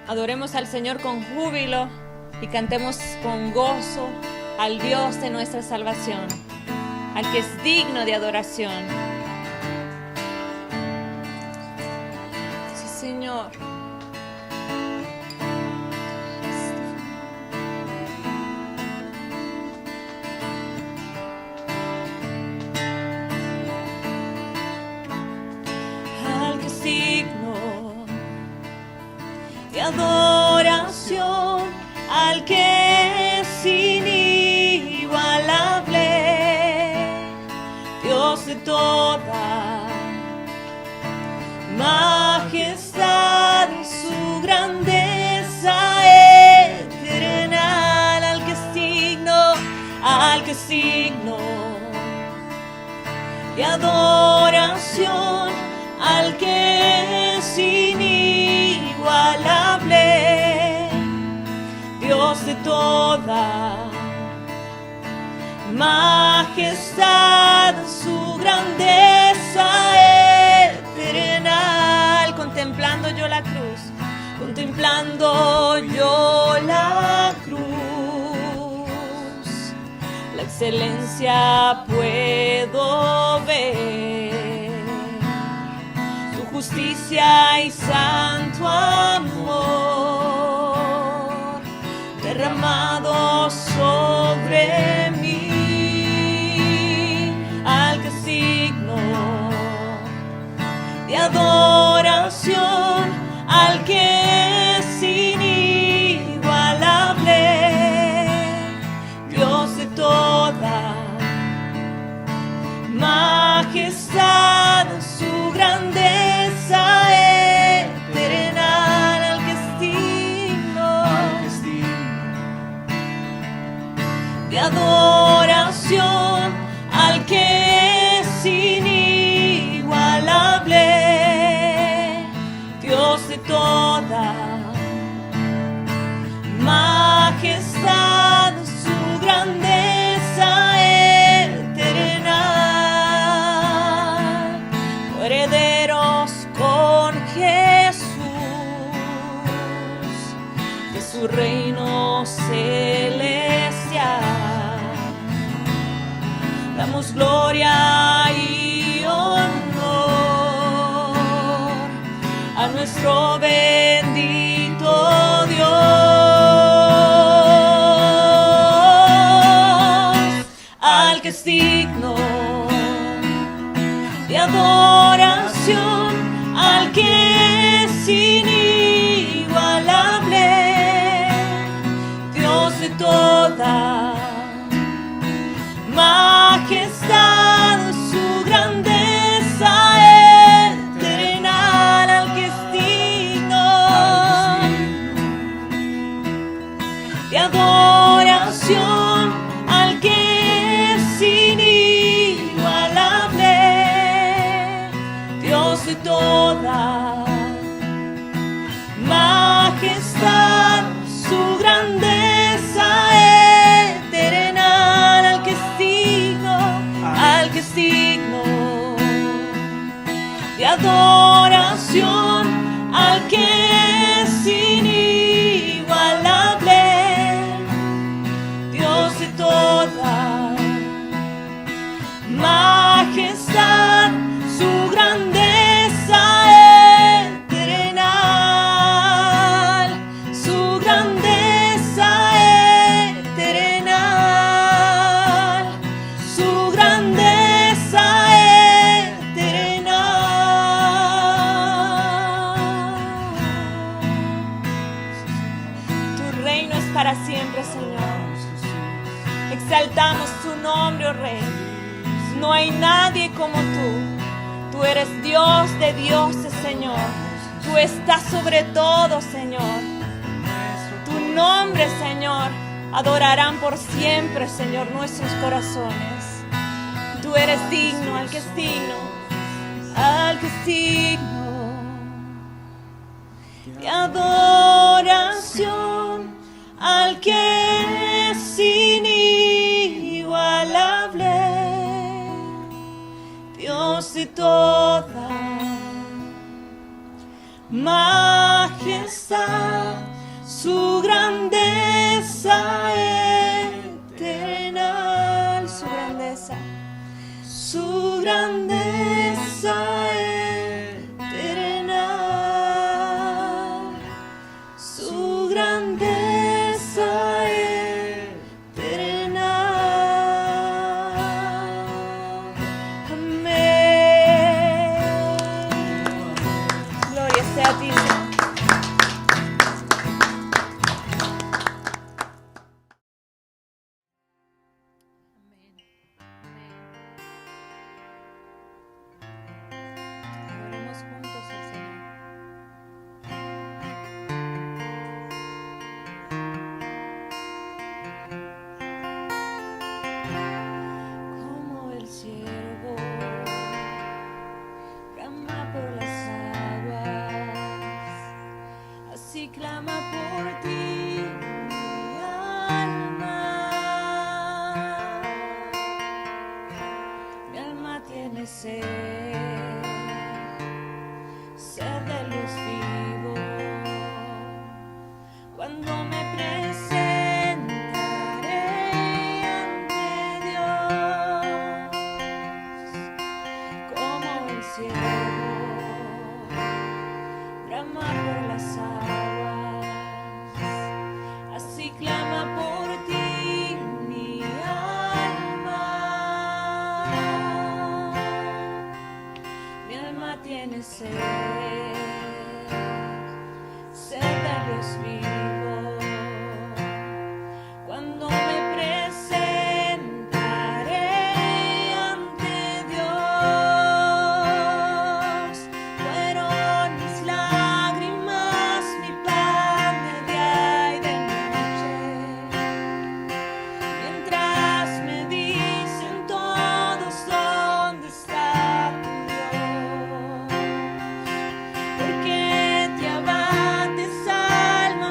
Adoremos al Señor con júbilo y cantemos con gozo al Dios de nuestra salvación, al que es digno de adoración. Sí, Señor. Al que es digno de adoración, al que es inigualable, Dios de toda majestad, su grandeza eterna, al que es digno de adoración, al que es inigualable, Dios de toda majestad, su grandeza eterna. Contemplando yo la cruz, la excelencia puedo ver, tu justicia y santo amor derramado sobre mí, al que es digno de adoración, al que es inigualable, Dios de toda majestad, su grandeza eterna, al que es digno de adoración, al que es inigualable, Dios de toda majestad, su grandeza eterna, herederos con Jesús de su reino celestial, damos gloria y honor a nuestro bendito Dios, al que es digno de adoración, al que es inigualable, Dios de toda majestad, su grandeza eterna, al que es digno de adoración, al que es inigualable, Dios de toda majestad, su grandeza eterna, al que es digno de adoración, al que es inigualable, Dios de toda majestad, su grandeza eterna, su grandeza eterna, su grandeza eterna. Tu reino es para siempre, Señor. Exaltamos tu nombre, oh Rey. No hay nadie como tú. Tú eres Dios de dioses, Señor. Tú estás sobre todo, Señor. Tu nombre, Señor, adorarán por siempre, Señor, nuestros corazones. Tú eres digno, al que es digno, al que es digno de adoración, al que es inigualable, Dios de toda majestad. majestad, su grandeza eterna, su grandeza eterna, su grandeza eterna. Amén. Gloria sea a ti, Señor. Clama por ti, mi alma. Mi alma tiene sed, sed de los vivos. Cuando me presentaré ante Dios, como el ciervo brama por las aguas, así clama por ti mi alma. Mi alma tiene sed, sed de los vivos. Cuando me presentaré ante Dios, fueron mis lágrimas mi pan de día y de noche, mientras me dicen todos dónde está tu Dios. ¿Por qué te abates, alma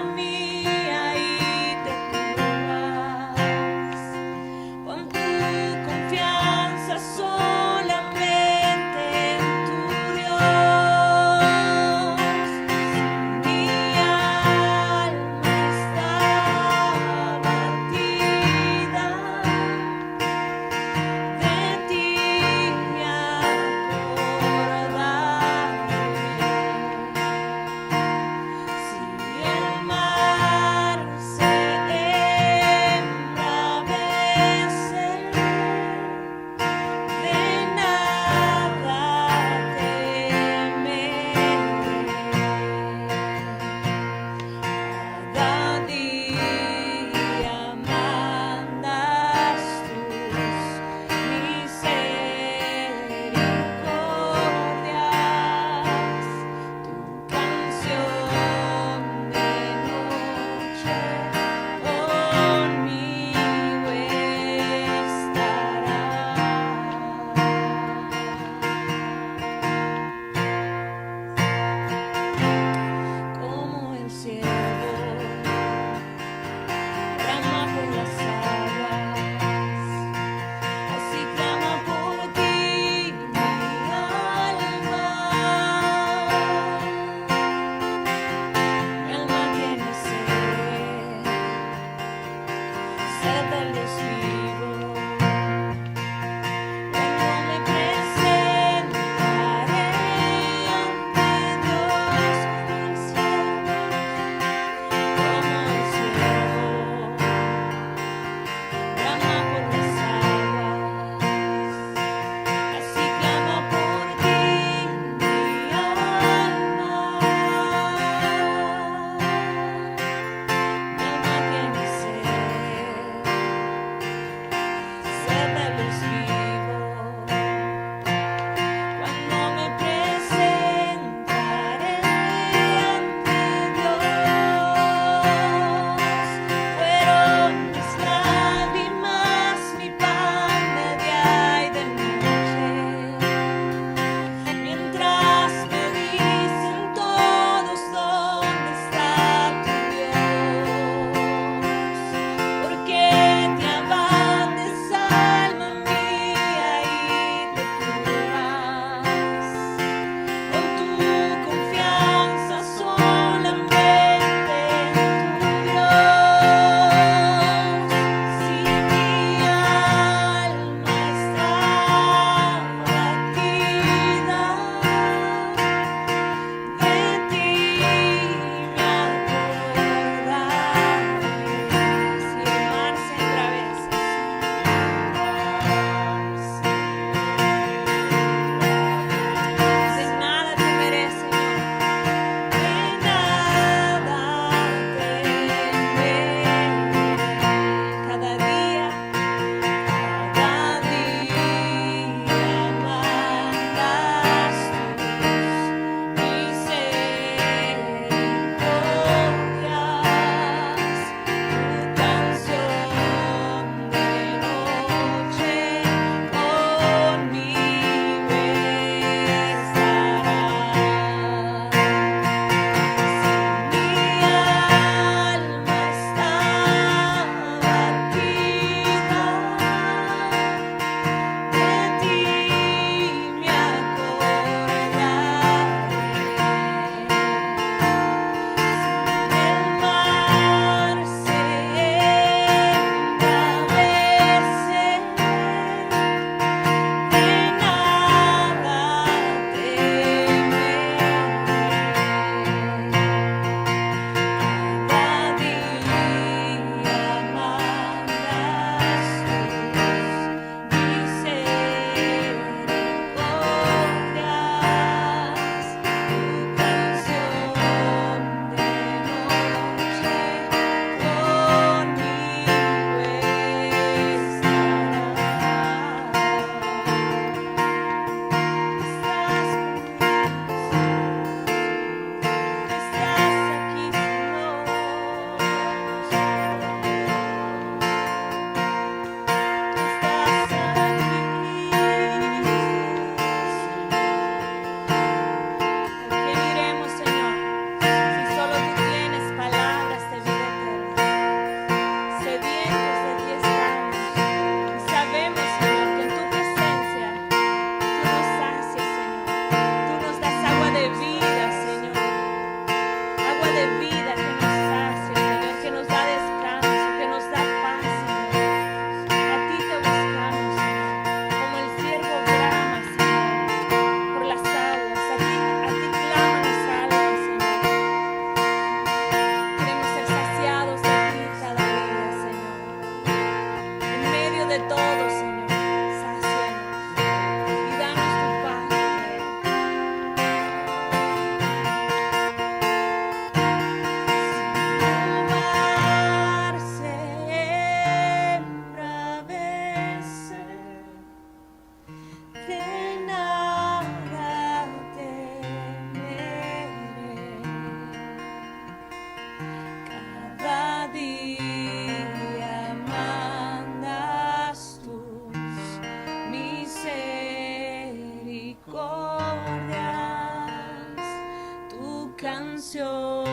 canción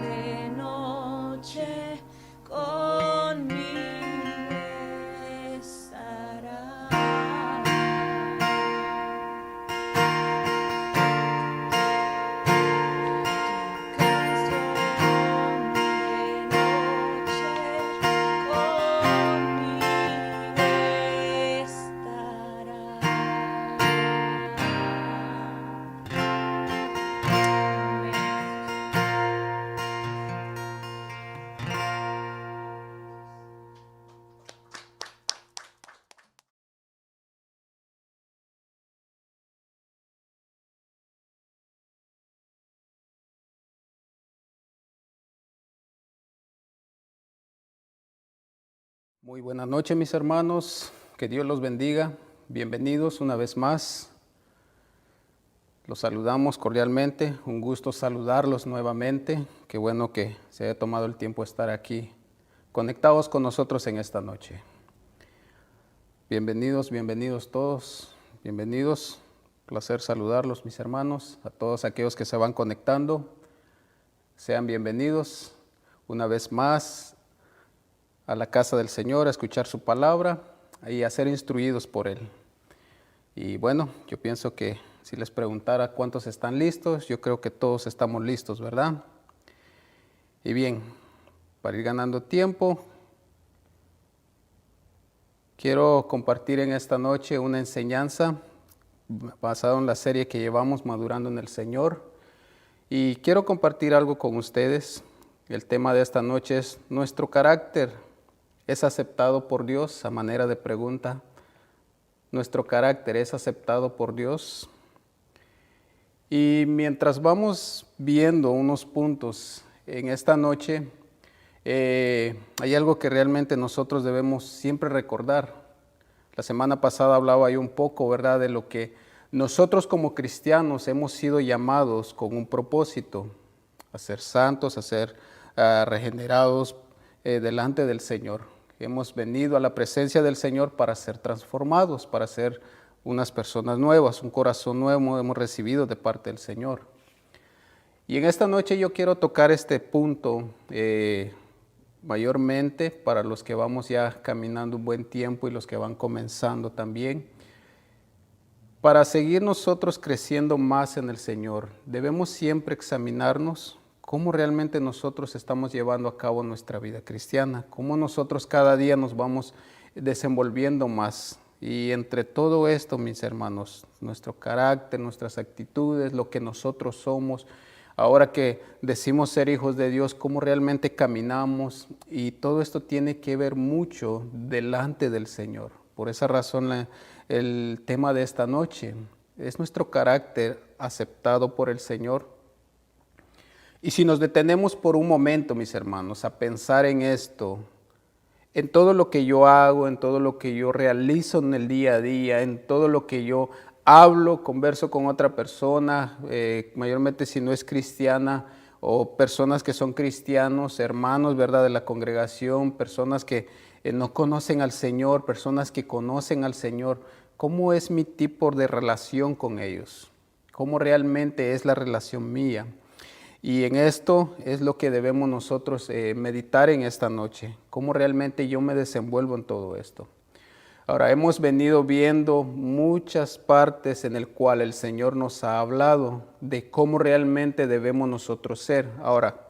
de noche conmigo estará. Muy buenas noches, mis hermanos, que Dios los bendiga. Bienvenidos una vez más. Los saludamos cordialmente, un gusto saludarlos nuevamente. Qué bueno que se haya tomado el tiempo de estar aquí conectados con nosotros en esta noche. Bienvenidos todos, bienvenidos. Placer saludarlos, mis hermanos, a todos aquellos que se van conectando. Sean bienvenidos una vez más a la casa del Señor, a escuchar su palabra y a ser instruidos por Él. Y bueno, yo pienso que si les preguntara cuántos están listos, yo creo que todos estamos listos, ¿verdad? Y bien, para ir ganando tiempo, quiero compartir en esta noche una enseñanza basada en la serie que llevamos Madurando en el Señor. Y quiero compartir algo con ustedes. El tema de esta noche es nuestro carácter. ¿Es aceptado por Dios? A manera de pregunta, ¿nuestro carácter es aceptado por Dios? Y mientras vamos viendo unos puntos en esta noche, hay algo que realmente nosotros debemos siempre recordar. La semana pasada hablaba yo un poco, ¿verdad?, de lo que nosotros como cristianos hemos sido llamados con un propósito, a ser santos, a ser regenerados delante del Señor. Hemos venido a la presencia del Señor para ser transformados, para ser unas personas nuevas, un corazón nuevo hemos recibido de parte del Señor. Y en esta noche yo quiero tocar este punto mayormente para los que vamos ya caminando un buen tiempo y los que van comenzando también. Para seguir nosotros creciendo más en el Señor, debemos siempre examinarnos cómo realmente nosotros estamos llevando a cabo nuestra vida cristiana, cómo nosotros cada día nos vamos desenvolviendo más. Y entre todo esto, mis hermanos, nuestro carácter, nuestras actitudes, lo que nosotros somos, ahora que decimos ser hijos de Dios, cómo realmente caminamos, y todo esto tiene que ver mucho delante del Señor. Por esa razón el tema de esta noche es nuestro carácter aceptado por el Señor. Y si nos detenemos por un momento, mis hermanos, a pensar en esto, en todo lo que yo hago, en todo lo que yo realizo en el día a día, en todo lo que yo hablo, converso con otra persona, mayormente si no es cristiana, o personas que son cristianos, hermanos, ¿verdad?, de la congregación, personas que no conocen al Señor, personas que conocen al Señor, ¿cómo es mi tipo de relación con ellos? ¿Cómo realmente es la relación mía? Y en esto es lo que debemos nosotros meditar en esta noche, cómo realmente yo me desenvuelvo en todo esto. Ahora, hemos venido viendo muchas partes en el cual el Señor nos ha hablado de cómo realmente debemos nosotros ser. Ahora,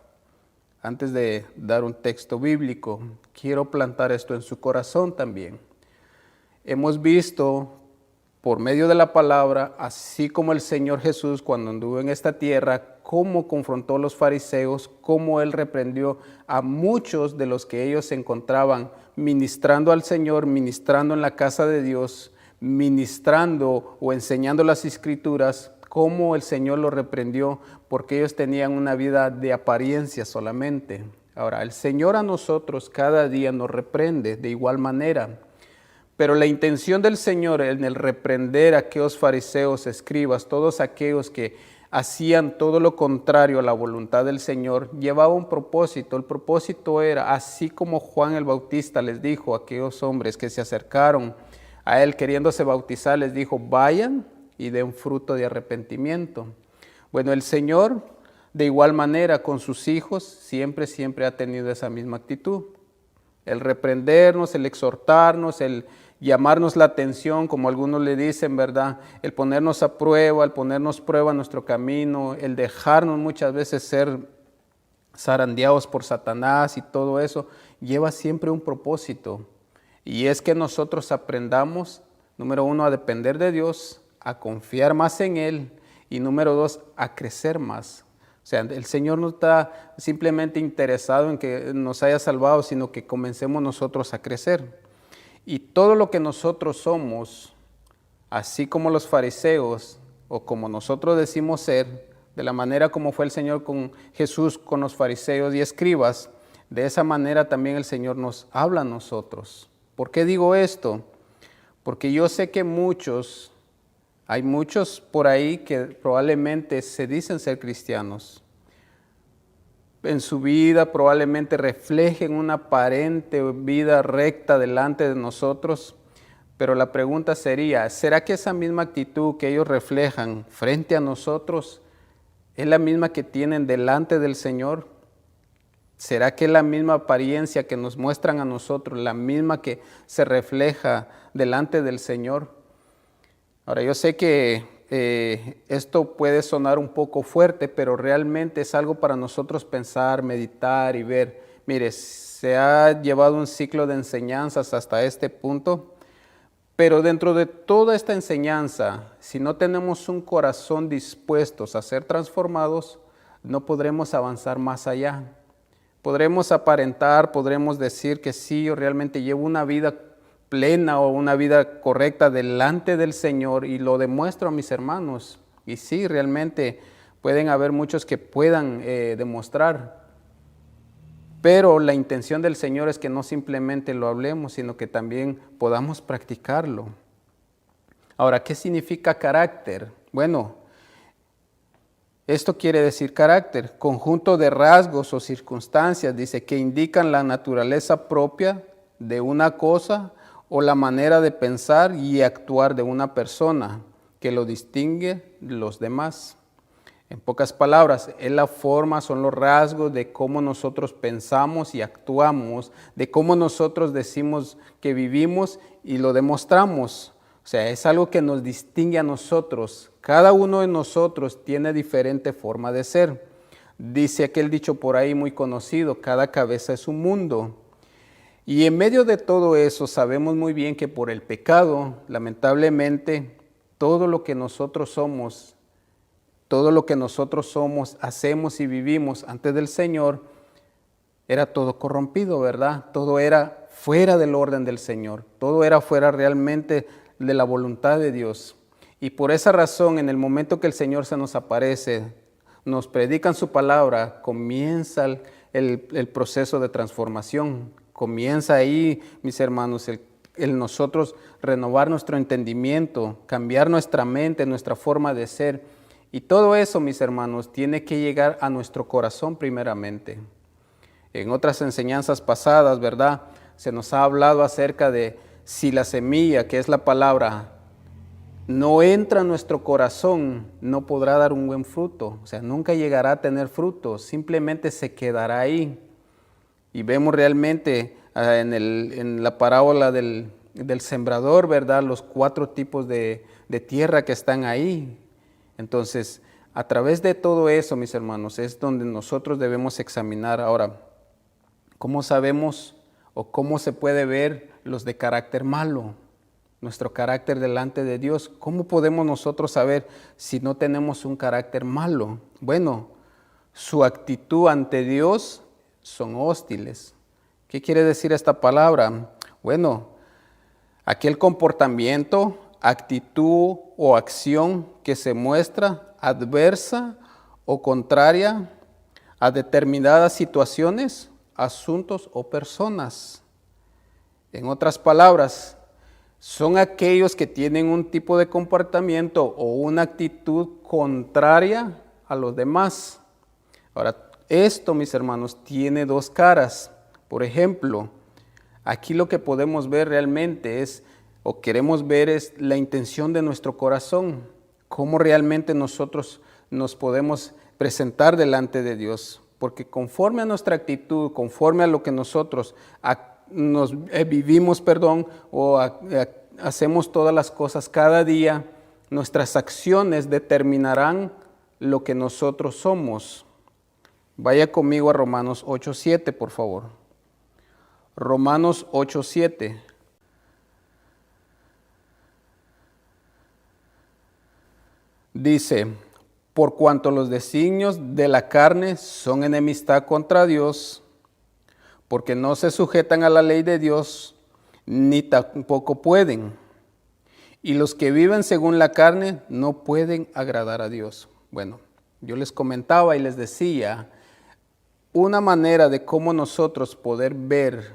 antes de dar un texto bíblico, quiero plantar esto en su corazón también. Hemos visto por medio de la palabra, así como el Señor Jesús cuando anduvo en esta tierra, cómo confrontó a los fariseos, cómo Él reprendió a muchos de los que ellos se encontraban ministrando al Señor, ministrando en la casa de Dios, ministrando o enseñando las Escrituras, cómo el Señor los reprendió porque ellos tenían una vida de apariencia solamente. Ahora, el Señor a nosotros cada día nos reprende de igual manera. Pero la intención del Señor en el reprender a aquellos fariseos, escribas, todos aquellos que hacían todo lo contrario a la voluntad del Señor, llevaba un propósito. El propósito era, así como Juan el Bautista les dijo a aquellos hombres que se acercaron a él queriéndose bautizar, les dijo, vayan y den fruto de arrepentimiento. Bueno, el Señor de igual manera con sus hijos siempre ha tenido esa misma actitud. El reprendernos, el exhortarnos, el llamarnos la atención, como algunos le dicen, ¿verdad? El ponernos a prueba, el ponernos prueba en nuestro camino, el dejarnos muchas veces ser zarandeados por Satanás y todo eso, lleva siempre un propósito. Y es que nosotros aprendamos, número 1, a depender de Dios, a confiar más en Él, y número 2, a crecer más. O sea, el Señor no está simplemente interesado en que nos haya salvado, sino que comencemos nosotros a crecer. Y todo lo que nosotros somos, así como los fariseos, o como nosotros decimos ser, de la manera como fue el Señor con Jesús, con los fariseos y escribas, de esa manera también el Señor nos habla a nosotros. ¿Por qué digo esto? Porque yo sé que hay muchos por ahí que probablemente se dicen ser cristianos. En su vida probablemente reflejen una aparente vida recta delante de nosotros, pero la pregunta sería, ¿será que esa misma actitud que ellos reflejan frente a nosotros es la misma que tienen delante del Señor? ¿Será que la misma apariencia que nos muestran a nosotros, la misma que se refleja delante del Señor? Ahora, yo sé que esto puede sonar un poco fuerte, pero realmente es algo para nosotros pensar, meditar y ver. Mire, se ha llevado un ciclo de enseñanzas hasta este punto, pero dentro de toda esta enseñanza, si no tenemos un corazón dispuesto a ser transformados, no podremos avanzar más allá. Podremos aparentar, podremos decir que sí, yo realmente llevo una vida plena o una vida correcta delante del Señor y lo demuestro a mis hermanos. Y sí, realmente pueden haber muchos que puedan demostrar, pero la intención del Señor es que no simplemente lo hablemos, sino que también podamos practicarlo. Ahora, ¿qué significa carácter? Bueno, esto quiere decir carácter, conjunto de rasgos o circunstancias, dice, que indican la naturaleza propia de una cosa o la manera de pensar y actuar de una persona que lo distingue de los demás. En pocas palabras, es la forma, son los rasgos de cómo nosotros pensamos y actuamos, de cómo nosotros decimos que vivimos y lo demostramos. O sea, es algo que nos distingue a nosotros. Cada uno de nosotros tiene diferente forma de ser. Dice aquel dicho por ahí muy conocido, cada cabeza es un mundo. Y en medio de todo eso sabemos muy bien que por el pecado, lamentablemente, todo lo que nosotros somos, hacemos y vivimos antes del Señor, era todo corrompido, ¿verdad? Todo era fuera del orden del Señor, todo era fuera realmente de la voluntad de Dios. Y por esa razón, en el momento que el Señor se nos aparece, nos predican su palabra, comienza el proceso de transformación. Comienza ahí, mis hermanos, el nosotros renovar nuestro entendimiento, cambiar nuestra mente, nuestra forma de ser. Y todo eso, mis hermanos, tiene que llegar a nuestro corazón primeramente. En otras enseñanzas pasadas, ¿verdad? Se nos ha hablado acerca de si la semilla, que es la palabra, no entra en nuestro corazón, no podrá dar un buen fruto. O sea, nunca llegará a tener fruto, simplemente se quedará ahí. Y vemos realmente en la parábola del sembrador, ¿verdad? Los 4 tipos de tierra que están ahí. Entonces, a través de todo eso, mis hermanos, es donde nosotros debemos examinar. Ahora, ¿cómo sabemos o cómo se puede ver los de carácter malo? Nuestro carácter delante de Dios. ¿Cómo podemos nosotros saber si no tenemos un carácter malo? Bueno, su actitud ante Dios son hostiles. ¿Qué quiere decir esta palabra? Bueno, aquel comportamiento, actitud o acción que se muestra adversa o contraria a determinadas situaciones, asuntos o personas. En otras palabras, son aquellos que tienen un tipo de comportamiento o una actitud contraria a los demás. Ahora, esto, mis hermanos, tiene 2 caras. Por ejemplo, aquí lo que podemos ver realmente es, o queremos ver, es la intención de nuestro corazón. Cómo realmente nosotros nos podemos presentar delante de Dios, porque conforme a nuestra actitud, conforme a lo que nosotros vivimos, hacemos todas las cosas cada día, nuestras acciones determinarán lo que nosotros somos. Vaya conmigo a Romanos 8:7, por favor. Romanos 8:7. Dice: por cuanto los designios de la carne son enemistad contra Dios, porque no se sujetan a la ley de Dios, ni tampoco pueden. Y los que viven según la carne no pueden agradar a Dios. Bueno, yo les comentaba y les decía, una manera de cómo nosotros poder ver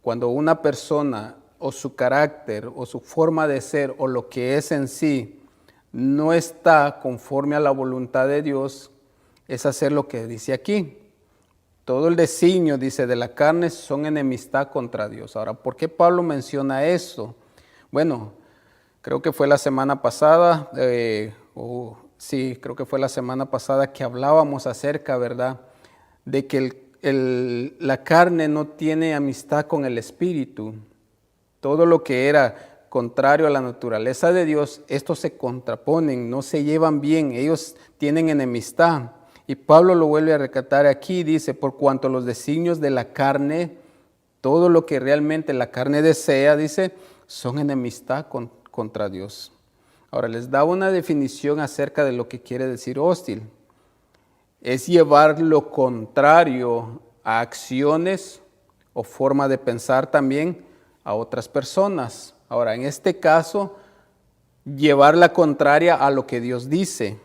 cuando una persona o su carácter o su forma de ser o lo que es en sí no está conforme a la voluntad de Dios, es hacer lo que dice aquí. Todo el designio, dice, de la carne son enemistad contra Dios. Ahora, ¿por qué Pablo menciona esto? Bueno, creo que fue la semana pasada, creo que fue la semana pasada que hablábamos acerca, ¿verdad?, de que la carne no tiene amistad con el espíritu. Todo lo que era contrario a la naturaleza de Dios, estos se contraponen, no se llevan bien, ellos tienen enemistad. Y Pablo lo vuelve a recatar aquí, dice, por cuanto los designios de la carne, todo lo que realmente la carne desea, dice, son enemistad contra Dios. Ahora les da una definición acerca de lo que quiere decir hostil. Es llevar lo contrario a acciones o forma de pensar también a otras personas. Ahora, en este caso, llevar la contraria a lo que Dios dice.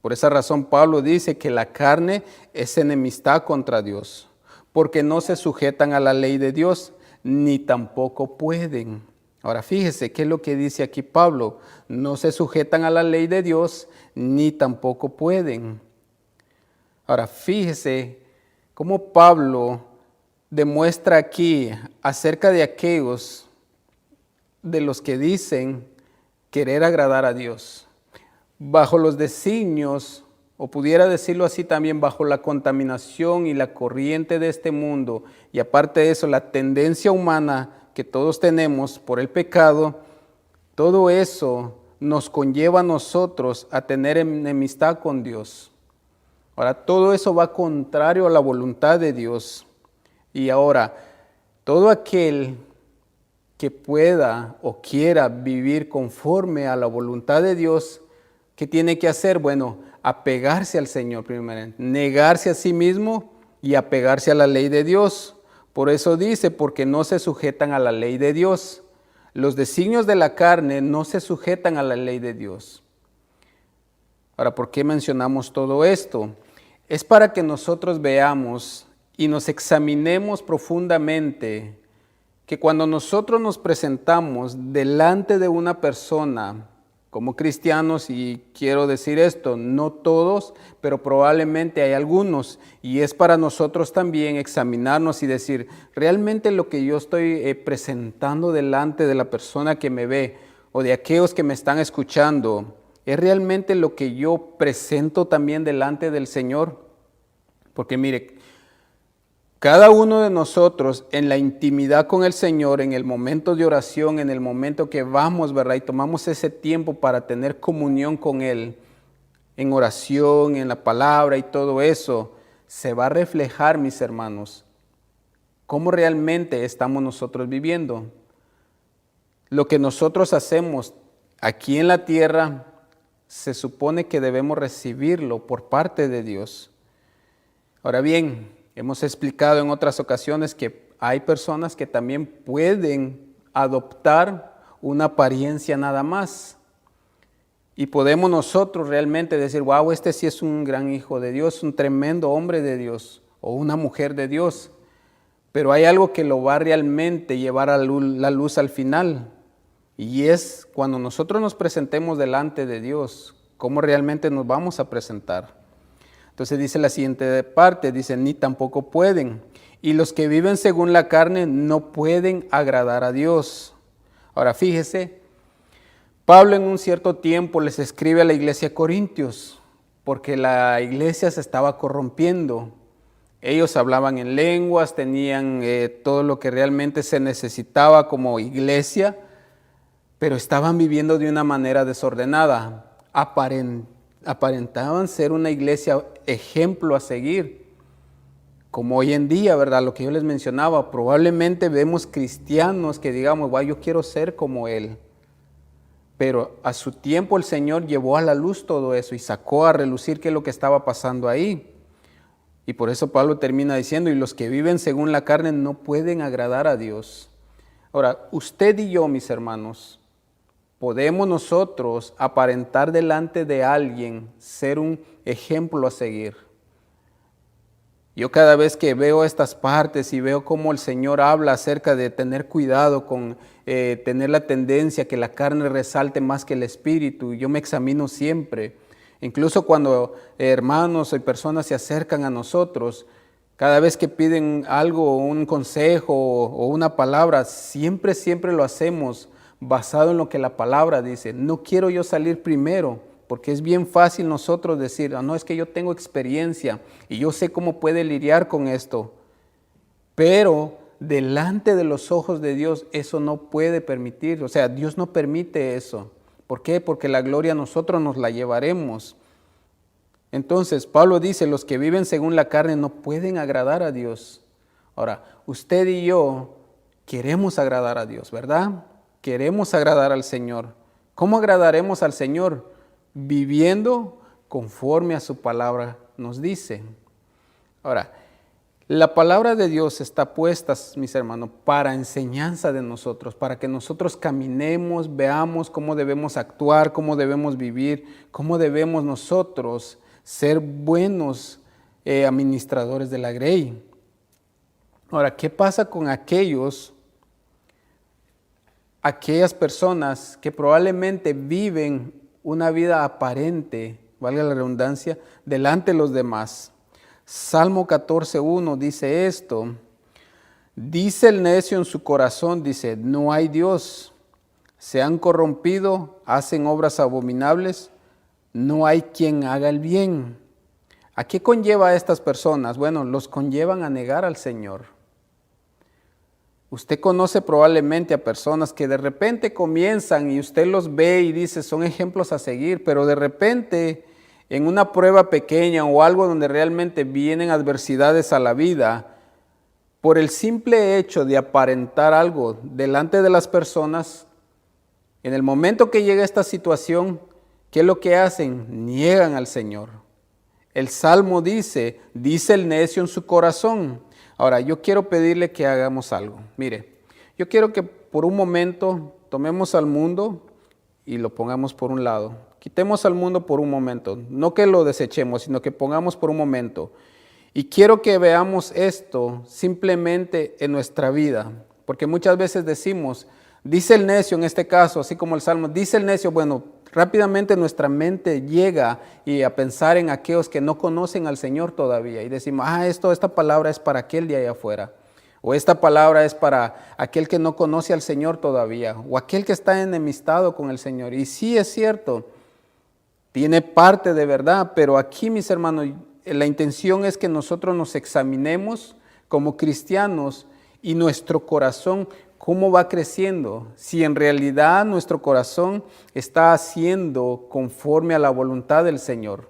Por esa razón Pablo dice que la carne es enemistad contra Dios, porque no se sujetan a la ley de Dios, ni tampoco pueden. Ahora fíjese qué es lo que dice aquí Pablo, no se sujetan a la ley de Dios, ni tampoco pueden. Ahora fíjese cómo Pablo demuestra aquí acerca de aquellos de los que dicen querer agradar a Dios, bajo los designios, o pudiera decirlo así también, bajo la contaminación y la corriente de este mundo, y aparte de eso, la tendencia humana que todos tenemos por el pecado, todo eso nos conlleva a nosotros a tener enemistad con Dios. Ahora, todo eso va contrario a la voluntad de Dios. Y ahora, todo aquel que pueda o quiera vivir conforme a la voluntad de Dios, ¿qué tiene que hacer? Bueno, apegarse al Señor primeramente, negarse a sí mismo y apegarse a la ley de Dios. Por eso dice, porque no se sujetan a la ley de Dios. Los designios de la carne no se sujetan a la ley de Dios. Ahora, ¿por qué mencionamos todo esto? Es para que nosotros veamos y nos examinemos profundamente que cuando nosotros nos presentamos delante de una persona como cristianos, y quiero decir esto, no todos, pero probablemente hay algunos, y es para nosotros también examinarnos y decir, ¿realmente lo que yo estoy presentando delante de la persona que me ve o de aquellos que me están escuchando, es realmente lo que yo presento también delante del Señor? Porque mire, cada uno de nosotros en la intimidad con el Señor, en el momento de oración, en el momento que vamos, ¿verdad?, y tomamos ese tiempo para tener comunión con Él, en oración, en la palabra y todo eso, se va a reflejar, mis hermanos, cómo realmente estamos nosotros viviendo. Lo que nosotros hacemos aquí en la tierra, se supone que debemos recibirlo por parte de Dios. Ahora bien, hemos explicado en otras ocasiones que hay personas que también pueden adoptar una apariencia nada más. Y podemos nosotros realmente decir, wow, este sí es un gran hijo de Dios, un tremendo hombre de Dios o una mujer de Dios. Pero hay algo que lo va a realmente llevar a la luz al final. Y es cuando nosotros nos presentemos delante de Dios, cómo realmente nos vamos a presentar. Entonces dice la siguiente parte, dice, ni tampoco pueden. Y los que viven según la carne no pueden agradar a Dios. Ahora fíjese, Pablo en un cierto tiempo les escribe a la iglesia de Corintios, porque la iglesia se estaba corrompiendo. Ellos hablaban en lenguas, tenían todo lo que realmente se necesitaba como iglesia, pero estaban viviendo de una manera desordenada. Aparentaban ser una iglesia ejemplo a seguir. Como hoy en día, ¿verdad? Lo que yo les mencionaba, probablemente vemos cristianos que digamos, yo quiero ser como él. Pero a su tiempo el Señor llevó a la luz todo eso y sacó a relucir qué es lo que estaba pasando ahí. Y por eso Pablo termina diciendo, y los que viven según la carne no pueden agradar a Dios. Ahora, usted y yo, mis hermanos, podemos nosotros aparentar delante de alguien, ser un ejemplo a seguir. Yo cada vez que veo estas partes y veo cómo el Señor habla acerca de tener cuidado con tener la tendencia que la carne resalte más que el espíritu, yo me examino siempre. Incluso cuando hermanos y personas se acercan a nosotros, cada vez que piden algo, un consejo o una palabra, siempre lo hacemos basado en lo que la palabra dice. No quiero yo salir primero, porque es bien fácil nosotros decir, no, es que yo tengo experiencia y yo sé cómo puede lidiar con esto. Pero delante de los ojos de Dios eso no puede permitir, o sea, Dios no permite eso. ¿Por qué? Porque la gloria nosotros nos la llevaremos. Entonces, Pablo dice, los que viven según la carne no pueden agradar a Dios. Ahora, usted y yo queremos agradar a Dios, ¿verdad? Queremos agradar al Señor. ¿Cómo agradaremos al Señor? Viviendo conforme a su palabra nos dice. Ahora, la palabra de Dios está puesta, mis hermanos, para enseñanza de nosotros, para que nosotros caminemos, veamos cómo debemos actuar, cómo debemos vivir, cómo debemos nosotros ser buenos administradores de la grey. Ahora, ¿qué pasa con aquellas personas que probablemente viven una vida aparente, valga la redundancia, delante de los demás? Salmo 14:1 dice esto, dice el necio en su corazón, dice, no hay Dios, se han corrompido, hacen obras abominables, no hay quien haga el bien. ¿A qué conlleva a estas personas? Bueno, los conllevan a negar al Señor. Usted conoce probablemente a personas que de repente comienzan y usted los ve y dice, son ejemplos a seguir, pero de repente en una prueba pequeña o algo donde realmente vienen adversidades a la vida, por el simple hecho de aparentar algo delante de las personas, en el momento que llega esta situación, ¿qué es lo que hacen? Niegan al Señor. El Salmo dice el necio en su corazón. Ahora, yo quiero pedirle que hagamos algo. Mire, yo quiero que por un momento tomemos al mundo y lo pongamos por un lado. Quitemos al mundo por un momento, no que lo desechemos, sino que pongamos por un momento. Y quiero que veamos esto simplemente en nuestra vida, porque muchas veces decimos, dice el necio en este caso, así como el Salmo, dice el necio, bueno, rápidamente nuestra mente llega a pensar en aquellos que no conocen al Señor todavía y decimos, esta palabra es para aquel de allá afuera. O esta palabra es para aquel que no conoce al Señor todavía, o aquel que está enemistado con el Señor. Y sí es cierto, tiene parte de verdad, pero aquí, mis hermanos, la intención es que nosotros nos examinemos como cristianos y nuestro corazón, cómo va creciendo, si en realidad nuestro corazón está haciendo conforme a la voluntad del Señor.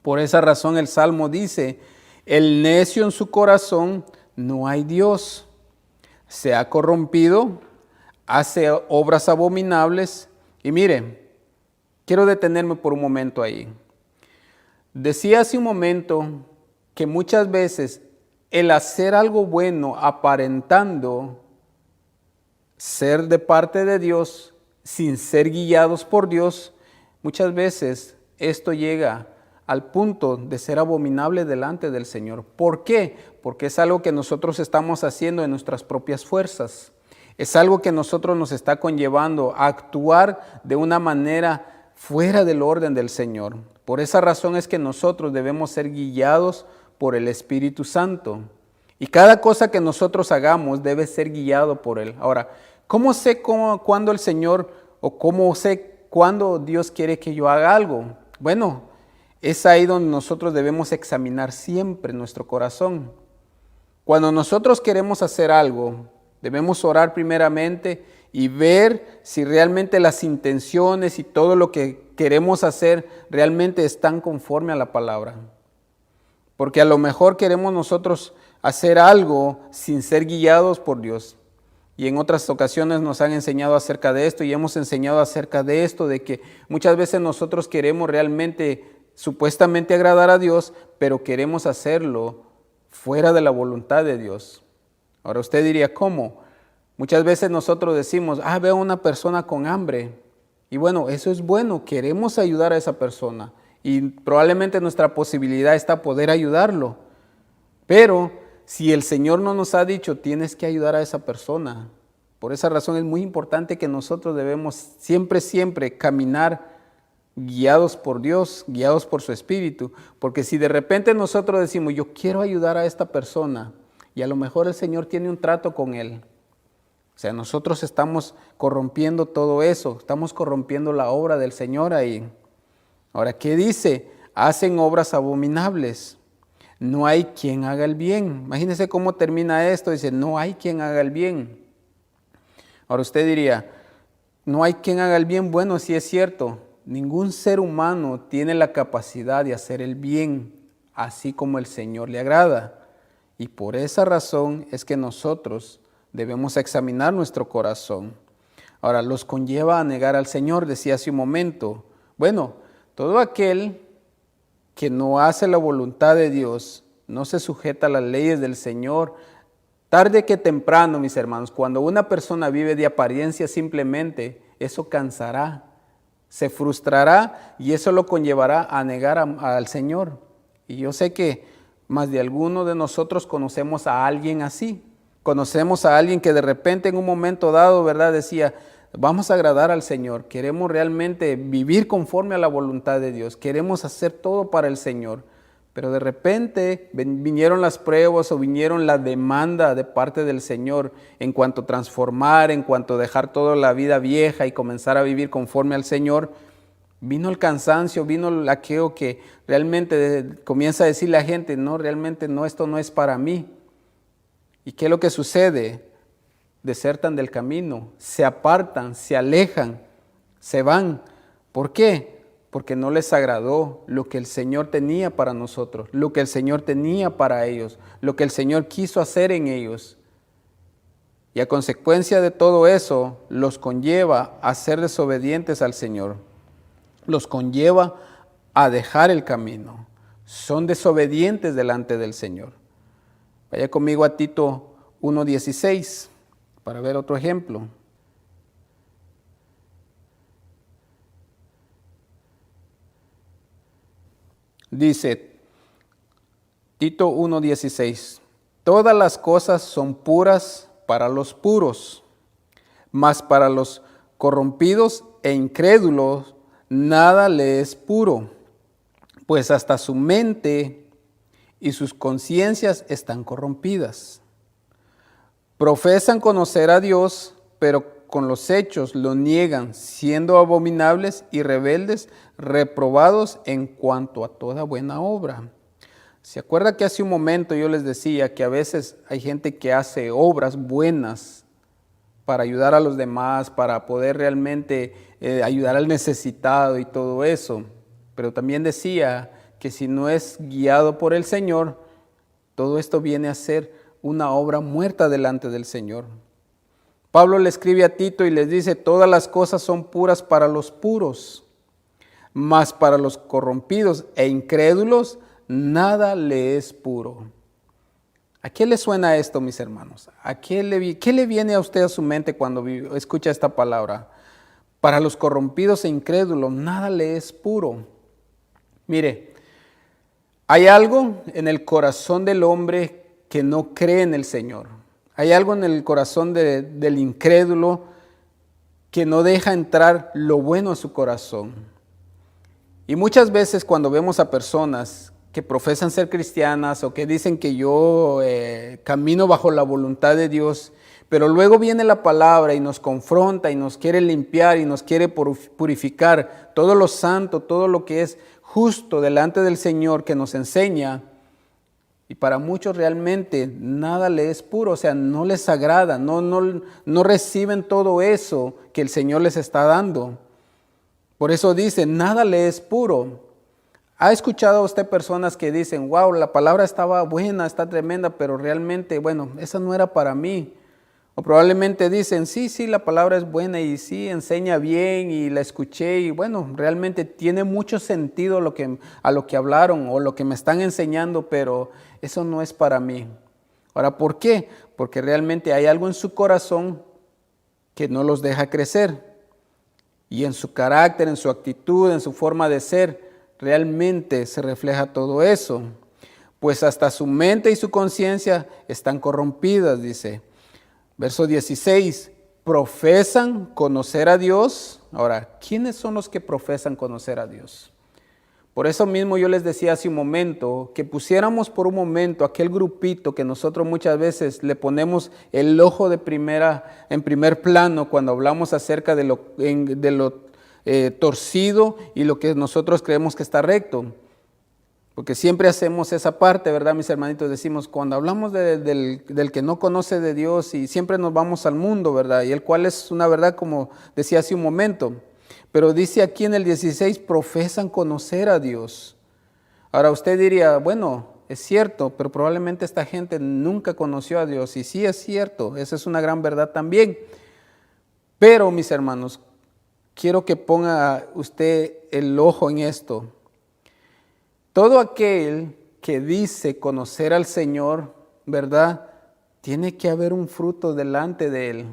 Por esa razón el Salmo dice, el necio en su corazón no hay Dios, se ha corrompido, hace obras abominables. Y mire, quiero detenerme por un momento ahí. Decía hace un momento que muchas veces el hacer algo bueno aparentando ser de parte de Dios, sin ser guiados por Dios, muchas veces esto llega al punto de ser abominable delante del Señor. ¿Por qué? Porque es algo que nosotros estamos haciendo en nuestras propias fuerzas. Es algo que nosotros nos está conllevando a actuar de una manera fuera del orden del Señor. Por esa razón es que nosotros debemos ser guiados por el Espíritu Santo. Y cada cosa que nosotros hagamos debe ser guiado por Él. Ahora, ¿cómo sé cuándo el Señor o cómo sé cuándo Dios quiere que yo haga algo? Bueno, Es ahí donde nosotros debemos examinar siempre nuestro corazón. Cuando nosotros queremos hacer algo, debemos orar primeramente y ver si realmente las intenciones y todo lo que queremos hacer realmente están conforme a la palabra. Porque a lo mejor queremos nosotros hacer algo sin ser guiados por Dios. Y en otras ocasiones nos han enseñado acerca de esto y hemos enseñado acerca de esto, de que muchas veces nosotros queremos realmente, supuestamente agradar a Dios, pero queremos hacerlo fuera de la voluntad de Dios. Ahora usted diría, ¿cómo? Muchas veces nosotros decimos, veo a una persona con hambre. Y bueno, eso es bueno, queremos ayudar a esa persona. Y probablemente nuestra posibilidad está poder ayudarlo. Pero si el Señor no nos ha dicho, tienes que ayudar a esa persona. Por esa razón es muy importante que nosotros debemos siempre caminar guiados por Dios, guiados por su Espíritu. Porque si de repente nosotros decimos, yo quiero ayudar a esta persona, y a lo mejor el Señor tiene un trato con él. O sea, nosotros estamos corrompiendo todo eso, estamos corrompiendo la obra del Señor ahí. Ahora, ¿qué dice? Hacen obras abominables. No hay quien haga el bien. Imagínense cómo termina esto. Dice, no hay quien haga el bien. Ahora usted diría, no hay quien haga el bien. Bueno, sí es cierto. Ningún ser humano tiene la capacidad de hacer el bien, así como el Señor le agrada. Y por esa razón es que nosotros debemos examinar nuestro corazón. Ahora, los conlleva a negar al Señor, decía hace un momento. Bueno, todo aquel que no hace la voluntad de Dios, no se sujeta a las leyes del Señor, tarde que temprano, mis hermanos, cuando una persona vive de apariencia simplemente, eso cansará, se frustrará y eso lo conllevará a negar al Señor. Y yo sé que más de alguno de nosotros conocemos a alguien así. Conocemos a alguien que de repente en un momento dado, ¿verdad? Decía, vamos a agradar al Señor, queremos realmente vivir conforme a la voluntad de Dios, queremos hacer todo para el Señor, pero de repente vinieron las pruebas o vinieron la demanda de parte del Señor en cuanto a transformar, en cuanto a dejar toda la vida vieja y comenzar a vivir conforme al Señor. Vino el cansancio, vino aquello que realmente comienza a decir la gente, no, realmente no, esto no es para mí. ¿Y qué es lo que sucede? Desertan del camino, se apartan, se alejan, se van. ¿Por qué? Porque no les agradó lo que el Señor tenía para nosotros, lo que el Señor tenía para ellos, lo que el Señor quiso hacer en ellos. Y a consecuencia de todo eso, los conlleva a ser desobedientes al Señor. Los conlleva a dejar el camino. Son desobedientes delante del Señor. Vaya conmigo a Tito 1:16. Para ver otro ejemplo. Dice Tito 1:16, todas las cosas son puras para los puros, mas para los corrompidos e incrédulos nada le es puro, pues hasta su mente y sus conciencias están corrompidas. Profesan conocer a Dios, pero con los hechos lo niegan, siendo abominables y rebeldes, reprobados en cuanto a toda buena obra. ¿Se acuerda que hace un momento yo les decía que a veces hay gente que hace obras buenas para ayudar a los demás, para poder realmente ayudar al necesitado y todo eso? Pero también decía que si no es guiado por el Señor, todo esto viene a ser una obra muerta delante del Señor. Pablo le escribe a Tito y les dice, todas las cosas son puras para los puros, mas para los corrompidos e incrédulos nada le es puro. ¿A qué le suena esto, mis hermanos? ¿Qué le viene a usted a su mente cuando escucha esta palabra? Para los corrompidos e incrédulos nada le es puro. Mire, hay algo en el corazón del hombre que no cree en el Señor. Hay algo en el corazón del incrédulo que no deja entrar lo bueno a su corazón. Y muchas veces cuando vemos a personas que profesan ser cristianas o que dicen que yo camino bajo la voluntad de Dios, pero luego viene la palabra y nos confronta y nos quiere limpiar y nos quiere purificar todo lo santo, todo lo que es justo delante del Señor que nos enseña, y para muchos realmente nada les es puro, o sea, no les agrada, no reciben todo eso que el Señor les está dando. Por eso dice, nada les es puro. ¿Ha escuchado usted personas que dicen, wow, la palabra estaba buena, está tremenda, pero realmente, bueno, esa no era para mí? O probablemente dicen, sí, la palabra es buena y sí, enseña bien y la escuché y bueno, realmente tiene mucho sentido a lo que hablaron o lo que me están enseñando, pero eso no es para mí. Ahora, ¿por qué? Porque realmente hay algo en su corazón que no los deja crecer. Y en su carácter, en su actitud, en su forma de ser, realmente se refleja todo eso. Pues hasta su mente y su conciencia están corrompidas, dice. Verso 16, profesan conocer a Dios. Ahora, ¿quiénes son los que profesan conocer a Dios? Por eso mismo yo les decía hace un momento, que pusiéramos por un momento aquel grupito que nosotros muchas veces le ponemos el ojo en primer plano cuando hablamos acerca de lo torcido y lo que nosotros creemos que está recto. Porque siempre hacemos esa parte, ¿verdad, mis hermanitos? Decimos, cuando hablamos del que no conoce de Dios y siempre nos vamos al mundo, ¿verdad? Y el cual es una verdad, como decía hace un momento. Pero dice aquí en el 16, profesan conocer a Dios. Ahora usted diría, bueno, es cierto, pero probablemente esta gente nunca conoció a Dios. Y sí es cierto, esa es una gran verdad también. Pero, mis hermanos, quiero que ponga usted el ojo en esto. Todo aquel que dice conocer al Señor, ¿verdad? Tiene que haber un fruto delante de Él.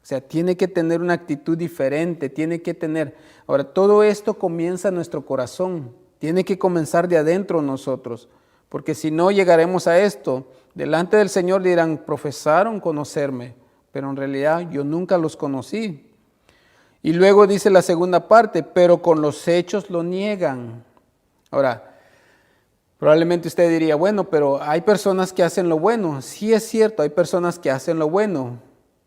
O sea, tiene que tener una actitud diferente, tiene que tener... Ahora, todo esto comienza en nuestro corazón, tiene que comenzar de adentro nosotros, porque si no llegaremos a esto, delante del Señor dirán, profesaron conocerme, pero en realidad yo nunca los conocí. Y luego dice la segunda parte, pero con los hechos lo niegan. Ahora, probablemente usted diría, bueno, pero hay personas que hacen lo bueno. Sí es cierto, hay personas que hacen lo bueno.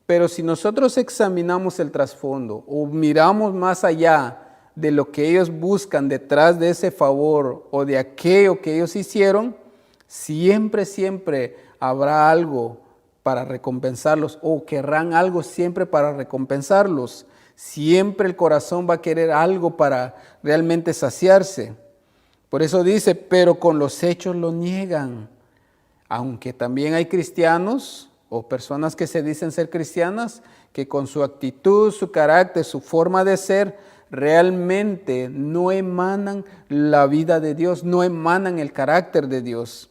Pero si nosotros examinamos el trasfondo o miramos más allá de lo que ellos buscan detrás de ese favor o de aquello que ellos hicieron, siempre habrá algo para recompensarlos o querrán algo siempre para recompensarlos. Siempre el corazón va a querer algo para realmente saciarse. Por eso dice, pero con los hechos lo niegan. Aunque también hay cristianos o personas que se dicen ser cristianas, que con su actitud, su carácter, su forma de ser, realmente no emanan la vida de Dios, no emanan el carácter de Dios.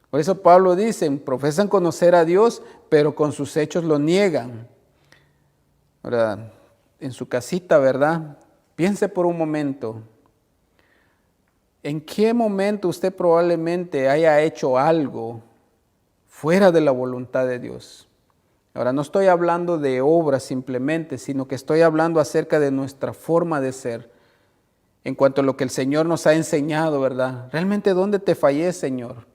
Por eso Pablo dice, profesan conocer a Dios, pero con sus hechos lo niegan. Ahora, en su casita, ¿verdad? Piense por un momento. ¿En qué momento usted probablemente haya hecho algo fuera de la voluntad de Dios? Ahora, no estoy hablando de obras simplemente, sino que estoy hablando acerca de nuestra forma de ser, en cuanto a lo que el Señor nos ha enseñado, ¿verdad? Realmente, ¿dónde te fallé, Señor?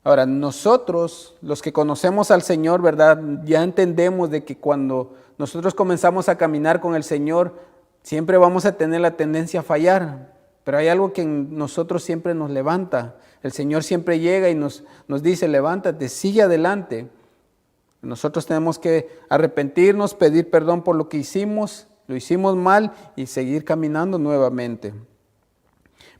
Ahora, nosotros, los que conocemos al Señor, ¿verdad? Ya entendemos de que cuando nosotros comenzamos a caminar con el Señor, siempre vamos a tener la tendencia a fallar, pero hay algo que en nosotros siempre nos levanta. El Señor siempre llega y nos dice, levántate, sigue adelante. Nosotros tenemos que arrepentirnos, pedir perdón por lo que hicimos, lo hicimos mal y seguir caminando nuevamente.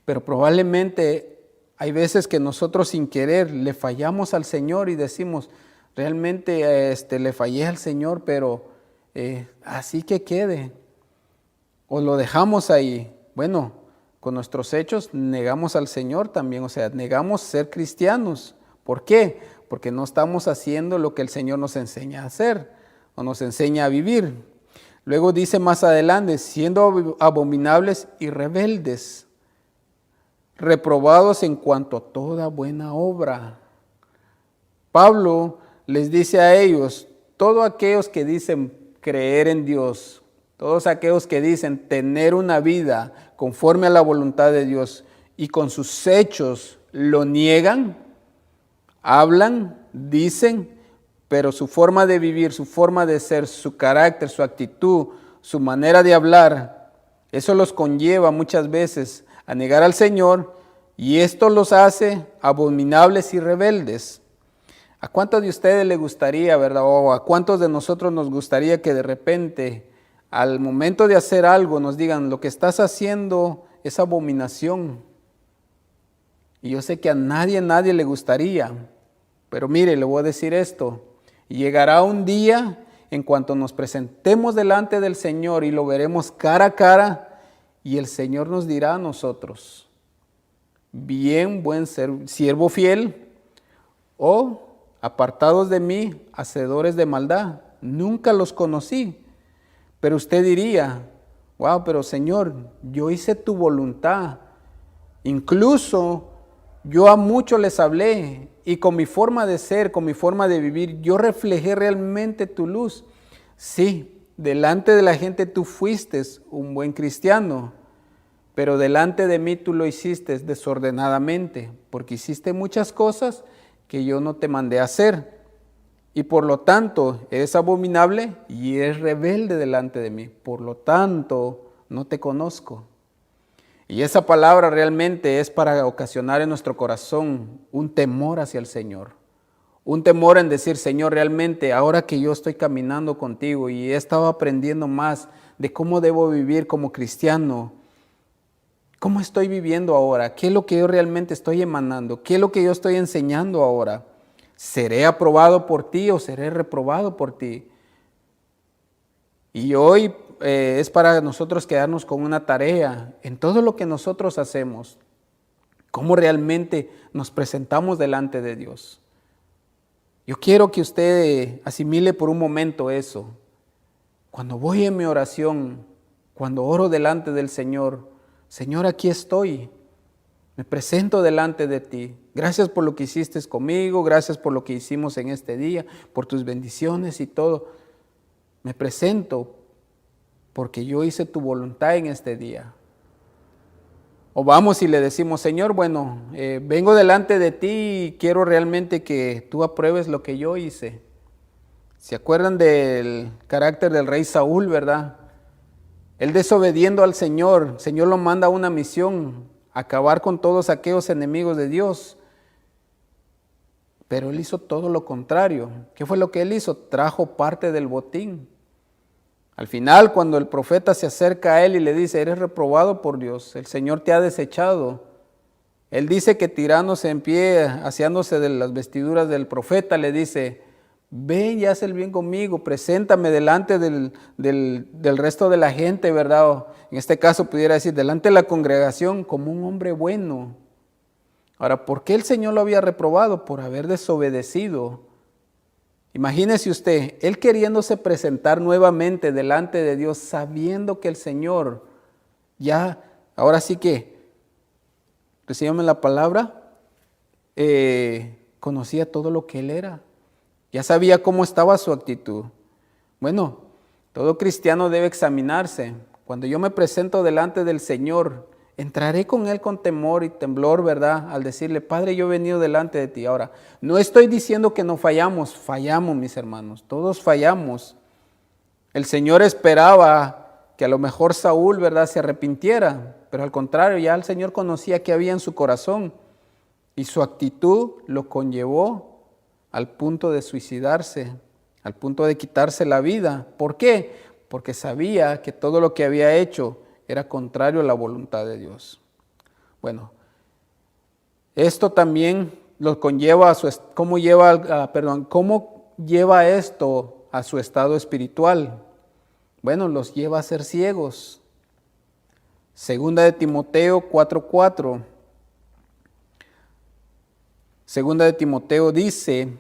Pero probablemente hay veces que nosotros sin querer le fallamos al Señor y decimos, realmente le fallé al Señor, pero así que quede. O lo dejamos ahí. Bueno, con nuestros hechos negamos al Señor también, o sea, negamos ser cristianos. ¿Por qué? Porque no estamos haciendo lo que el Señor nos enseña a hacer o nos enseña a vivir. Luego dice más adelante, siendo abominables y rebeldes, reprobados en cuanto a toda buena obra. Pablo les dice a ellos, todos aquellos que dicen creer en Dios, todos aquellos que dicen tener una vida conforme a la voluntad de Dios y con sus hechos lo niegan, hablan, dicen, pero su forma de vivir, su forma de ser, su carácter, su actitud, su manera de hablar, eso los conlleva muchas veces a negar al Señor, y esto los hace abominables y rebeldes. ¿A cuántos de ustedes les gustaría, verdad? O a cuántos de nosotros nos gustaría que de repente, al momento de hacer algo, nos digan, lo que estás haciendo es abominación? Y yo sé que a nadie le gustaría, pero mire, le voy a decir esto, y llegará un día en cuanto nos presentemos delante del Señor y lo veremos cara a cara, y el Señor nos dirá a nosotros, bien, buen siervo fiel, o apartados de mí, hacedores de maldad, nunca los conocí. Pero usted diría, wow, pero Señor, yo hice tu voluntad, incluso yo a muchos les hablé, y con mi forma de ser, con mi forma de vivir, yo reflejé realmente tu luz. Sí, delante de la gente tú fuiste un buen cristiano, pero delante de mí tú lo hiciste desordenadamente, porque hiciste muchas cosas que yo no te mandé a hacer, y por lo tanto eres abominable y eres rebelde delante de mí, por lo tanto no te conozco. Y esa palabra realmente es para ocasionar en nuestro corazón un temor hacia el Señor. Un temor en decir, Señor, realmente ahora que yo estoy caminando contigo y he estado aprendiendo más de cómo debo vivir como cristiano, ¿cómo estoy viviendo ahora? ¿Qué es lo que yo realmente estoy emanando? ¿Qué es lo que yo estoy enseñando ahora? ¿Seré aprobado por ti o seré reprobado por ti? Y hoy es para nosotros quedarnos con una tarea en todo lo que nosotros hacemos. ¿Cómo realmente nos presentamos delante de Dios? Yo quiero que usted asimile por un momento eso. Cuando voy en mi oración, cuando oro delante del Señor, Señor, aquí estoy, me presento delante de ti. Gracias por lo que hiciste conmigo, gracias por lo que hicimos en este día, por tus bendiciones y todo. Me presento porque yo hice tu voluntad en este día. O vamos y le decimos, Señor, bueno, vengo delante de ti y quiero realmente que tú apruebes lo que yo hice. ¿Se acuerdan del carácter del rey Saúl, verdad? Él desobediendo al Señor, el Señor lo manda a una misión, acabar con todos aquellos enemigos de Dios. Pero él hizo todo lo contrario. ¿Qué fue lo que él hizo? Trajo parte del botín. Al final, cuando el profeta se acerca a él y le dice, eres reprobado por Dios, el Señor te ha desechado. Él dice que tirándose en pie, aseándose de las vestiduras del profeta, le dice, ven y haz el bien conmigo, preséntame delante del resto de la gente, ¿verdad? O en este caso pudiera decir, delante de la congregación como un hombre bueno. Ahora, ¿por qué el Señor lo había reprobado? Por haber desobedecido. Imagínese usted, él queriéndose presentar nuevamente delante de Dios, sabiendo que el Señor ya, ahora sí que, recíbame la palabra, conocía todo lo que él era. Ya sabía cómo estaba su actitud. Bueno, todo cristiano debe examinarse. Cuando yo me presento delante del Señor, entraré con Él con temor y temblor, ¿verdad? Al decirle, Padre, yo he venido delante de ti. Ahora, no estoy diciendo que no fallamos, fallamos, mis hermanos, todos fallamos. El Señor esperaba que a lo mejor Saúl, ¿verdad?, se arrepintiera, pero al contrario, ya el Señor conocía qué había en su corazón y su actitud lo conllevó al punto de suicidarse, al punto de quitarse la vida. ¿Por qué? Porque sabía que todo lo que había hecho era contrario a la voluntad de Dios. Bueno, esto también lo conlleva a ¿cómo lleva esto a su estado espiritual? Bueno, los lleva a ser ciegos. Segunda de Timoteo 4:4. Segunda de Timoteo dice,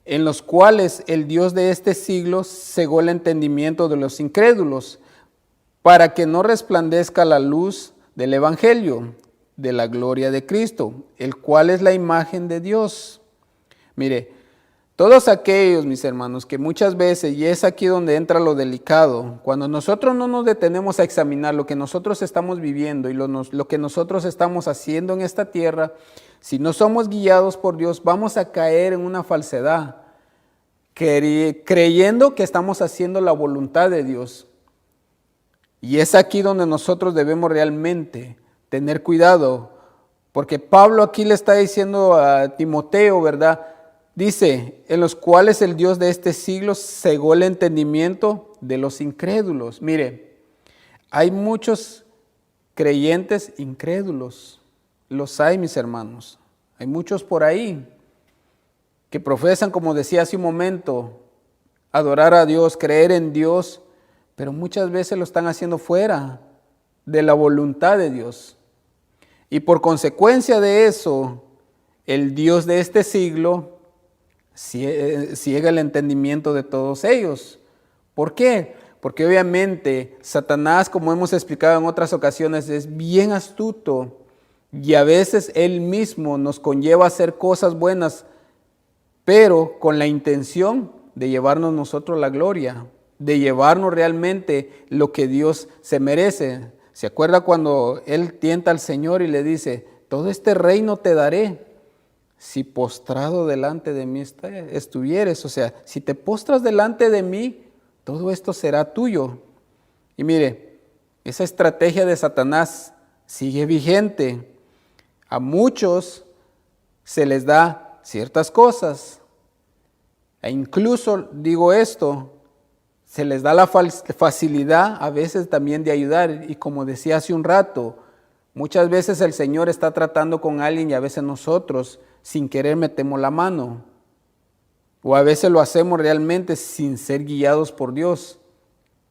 en los cuales el Dios de este siglo cegó el entendimiento de los incrédulos, para que no resplandezca la luz del Evangelio, de la gloria de Cristo, el cual es la imagen de Dios. Mire, todos aquellos, mis hermanos, que muchas veces, y es aquí donde entra lo delicado, cuando nosotros no nos detenemos a examinar lo que nosotros estamos viviendo y lo que nosotros estamos haciendo en esta tierra, si no somos guiados por Dios, vamos a caer en una falsedad, creyendo que estamos haciendo la voluntad de Dios. Y es aquí donde nosotros debemos realmente tener cuidado, porque Pablo aquí le está diciendo a Timoteo, ¿verdad? Dice, en los cuales el Dios de este siglo cegó el entendimiento de los incrédulos. Mire, hay muchos creyentes incrédulos, los hay, mis hermanos. Hay muchos por ahí que profesan, como decía hace un momento, adorar a Dios, creer en Dios, pero muchas veces lo están haciendo fuera de la voluntad de Dios. Y por consecuencia de eso, el Dios de este siglo ciega el entendimiento de todos ellos. ¿Por qué? Porque obviamente Satanás, como hemos explicado en otras ocasiones, es bien astuto y a veces él mismo nos conlleva a hacer cosas buenas, pero con la intención de llevarnos nosotros la gloria, de llevarnos realmente lo que Dios se merece. ¿Se acuerda cuando él tienta al Señor y le dice, todo este reino te daré si postrado delante de mí estuvieres? O sea, si te postras delante de mí, todo esto será tuyo. Y mire, esa estrategia de Satanás sigue vigente. A muchos se les da ciertas cosas. E incluso, digo esto, se les da la facilidad a veces también de ayudar. Y como decía hace un rato, muchas veces el Señor está tratando con alguien y a veces nosotros sin querer metemos la mano. O a veces lo hacemos realmente sin ser guiados por Dios.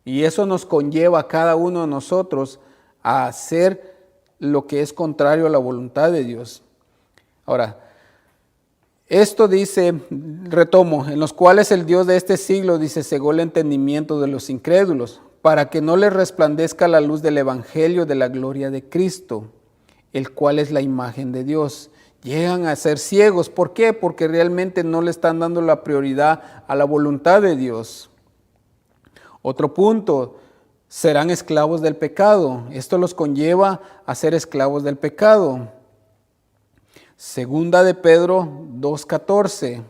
Y eso nos conlleva a cada uno de nosotros a hacer lo que es contrario a la voluntad de Dios. Ahora, esto dice, retomo, en los cuales el Dios de este siglo, dice, cegó el entendimiento de los incrédulos, para que no les resplandezca la luz del evangelio de la gloria de Cristo, el cual es la imagen de Dios. Llegan a ser ciegos. ¿Por qué? Porque realmente no le están dando la prioridad a la voluntad de Dios. Otro punto, serán esclavos del pecado. Esto los conlleva a ser esclavos del pecado. Segunda de Pedro 2:14.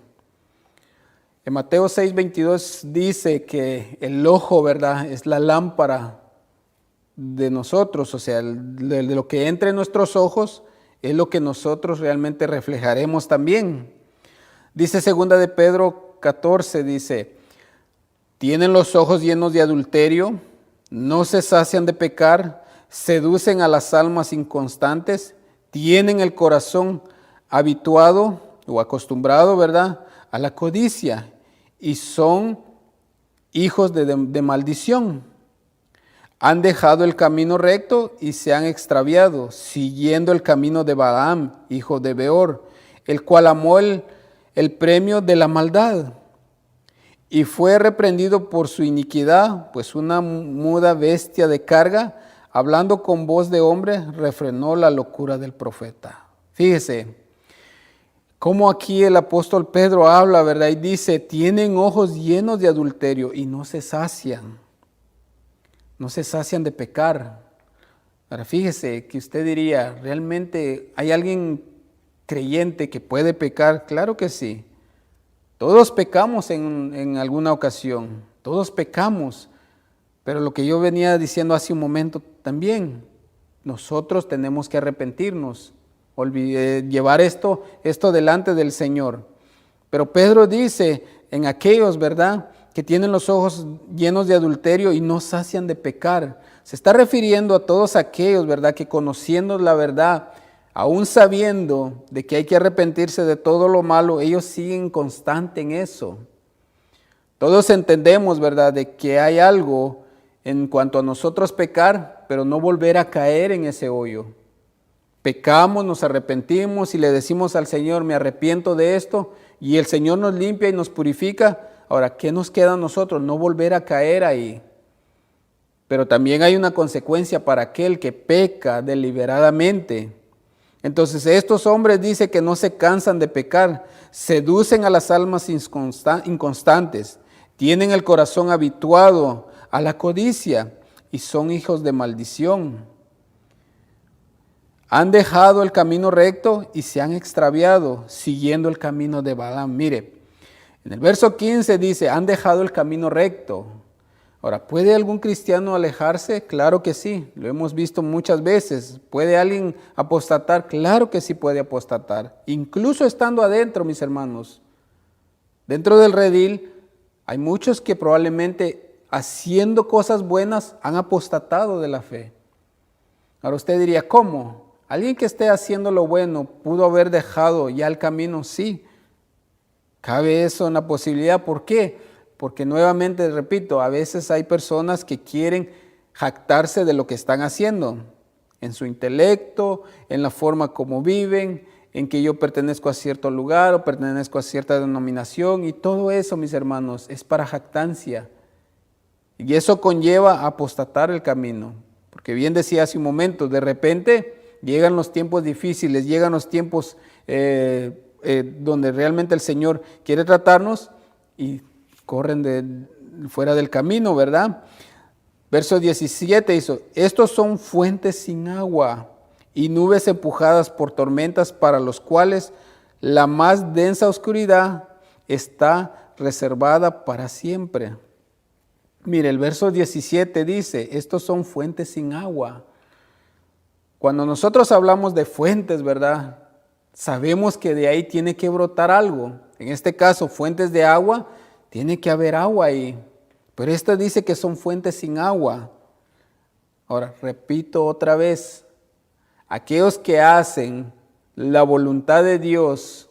En Mateo 6:22 dice que el ojo, ¿verdad?, es la lámpara de nosotros. O sea, de lo que entra en nuestros ojos es lo que nosotros realmente reflejaremos también. Dice segunda de Pedro 14, dice, tienen los ojos llenos de adulterio, no se sacian de pecar, seducen a las almas inconstantes, tienen el corazón habituado o acostumbrado, ¿verdad?, a la codicia y son hijos de maldición. Han dejado el camino recto y se han extraviado, siguiendo el camino de Balaam, hijo de Beor, el cual amó el premio de la maldad y fue reprendido por su iniquidad, pues una muda bestia de carga, hablando con voz de hombre, refrenó la locura del profeta. Fíjese cómo aquí el apóstol Pedro habla, ¿verdad? Y dice, tienen ojos llenos de adulterio y no se sacian. No se sacian de pecar. Ahora fíjese que usted diría, ¿realmente hay alguien creyente que puede pecar? Claro que sí. Todos pecamos en alguna ocasión. Todos pecamos. Pero lo que yo venía diciendo hace un momento también, nosotros tenemos que arrepentirnos. Llevar esto delante del Señor. Pero Pedro dice en aquellos, ¿verdad?, que tienen los ojos llenos de adulterio y no sacian de pecar. Se está refiriendo a todos aquellos, ¿verdad?, que conociendo la verdad, aún sabiendo de que hay que arrepentirse de todo lo malo, ellos siguen constante en eso. Todos entendemos, ¿verdad?, de que hay algo en cuanto a nosotros pecar, pero no volver a caer en ese hoyo. Pecamos, nos arrepentimos y le decimos al Señor, me arrepiento de esto, y el Señor nos limpia y nos purifica. Ahora, ¿qué nos queda a nosotros? No volver a caer ahí. Pero también hay una consecuencia para aquel que peca deliberadamente. Entonces, estos hombres dice que no se cansan de pecar, seducen a las almas inconstantes, tienen el corazón habituado a la codicia y son hijos de maldición. Han dejado el camino recto y se han extraviado, siguiendo el camino de Balaam. Mire, en el verso 15 dice, han dejado el camino recto. Ahora, ¿puede algún cristiano alejarse? Claro que sí, lo hemos visto muchas veces. ¿Puede alguien apostatar? Claro que sí puede apostatar. Incluso estando adentro, mis hermanos. Dentro del redil hay muchos que probablemente haciendo cosas buenas han apostatado de la fe. Ahora usted diría, ¿cómo? ¿Alguien que esté haciendo lo bueno pudo haber dejado ya el camino? Sí. ¿Cabe eso en la posibilidad? ¿Por qué? Porque nuevamente, repito, a veces hay personas que quieren jactarse de lo que están haciendo, en su intelecto, en la forma como viven, en que yo pertenezco a cierto lugar o pertenezco a cierta denominación, y todo eso, mis hermanos, es para jactancia. Y eso conlleva a apostatar el camino, porque bien decía hace un momento, de repente llegan los tiempos difíciles, llegan los tiempos donde realmente el Señor quiere tratarnos y corren fuera del camino, ¿verdad? Verso 17 dice, estos son fuentes sin agua y nubes empujadas por tormentas para los cuales la más densa oscuridad está reservada para siempre. Mire, el verso 17 dice, estos son fuentes sin agua. Cuando nosotros hablamos de fuentes, ¿verdad? Sabemos que de ahí tiene que brotar algo. En este caso, fuentes de agua, tiene que haber agua ahí. Pero esta dice que son fuentes sin agua. Ahora, repito otra vez, aquellos que hacen la voluntad de Dios,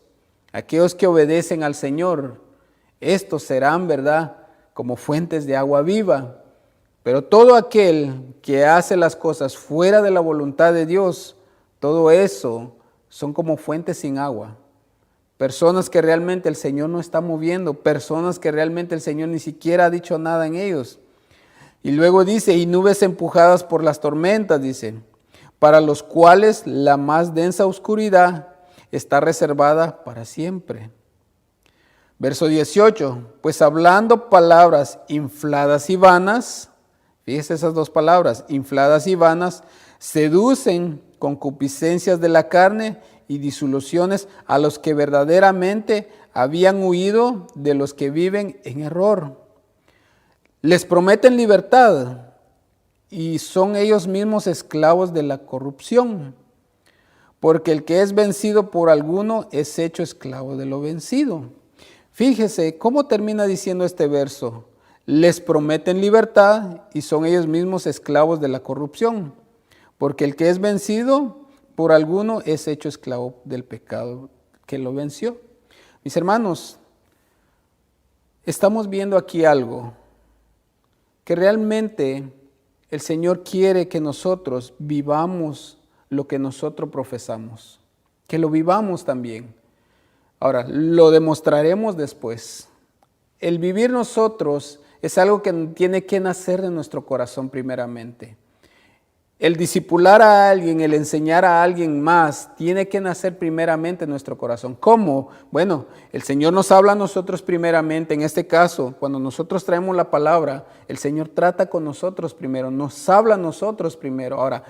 aquellos que obedecen al Señor, estos serán, ¿verdad?, como fuentes de agua viva. Pero todo aquel que hace las cosas fuera de la voluntad de Dios, todo eso son como fuentes sin agua. Personas que realmente el Señor no está moviendo, personas que realmente el Señor ni siquiera ha dicho nada en ellos. Y luego dice, y nubes empujadas por las tormentas, dice, para los cuales la más densa oscuridad está reservada para siempre. Verso 18, pues hablando palabras infladas y vanas, fíjese esas dos palabras, infladas y vanas, seducen concupiscencias de la carne y disoluciones a los que verdaderamente habían huido de los que viven en error. Les prometen libertad y son ellos mismos esclavos de la corrupción, porque el que es vencido por alguno es hecho esclavo de lo vencido. Fíjese cómo termina diciendo este verso. Les prometen libertad y son ellos mismos esclavos de la corrupción, porque el que es vencido por alguno es hecho esclavo del pecado que lo venció. Mis hermanos, estamos viendo aquí algo que realmente el Señor quiere que nosotros vivamos lo que nosotros profesamos, que lo vivamos también. Ahora, lo demostraremos después. El vivir nosotros es algo que tiene que nacer de nuestro corazón primeramente. El discipular a alguien, el enseñar a alguien más, tiene que nacer primeramente en nuestro corazón. ¿Cómo? Bueno, el Señor nos habla a nosotros primeramente. En este caso, cuando nosotros traemos la palabra, el Señor trata con nosotros primero, nos habla a nosotros primero. Ahora,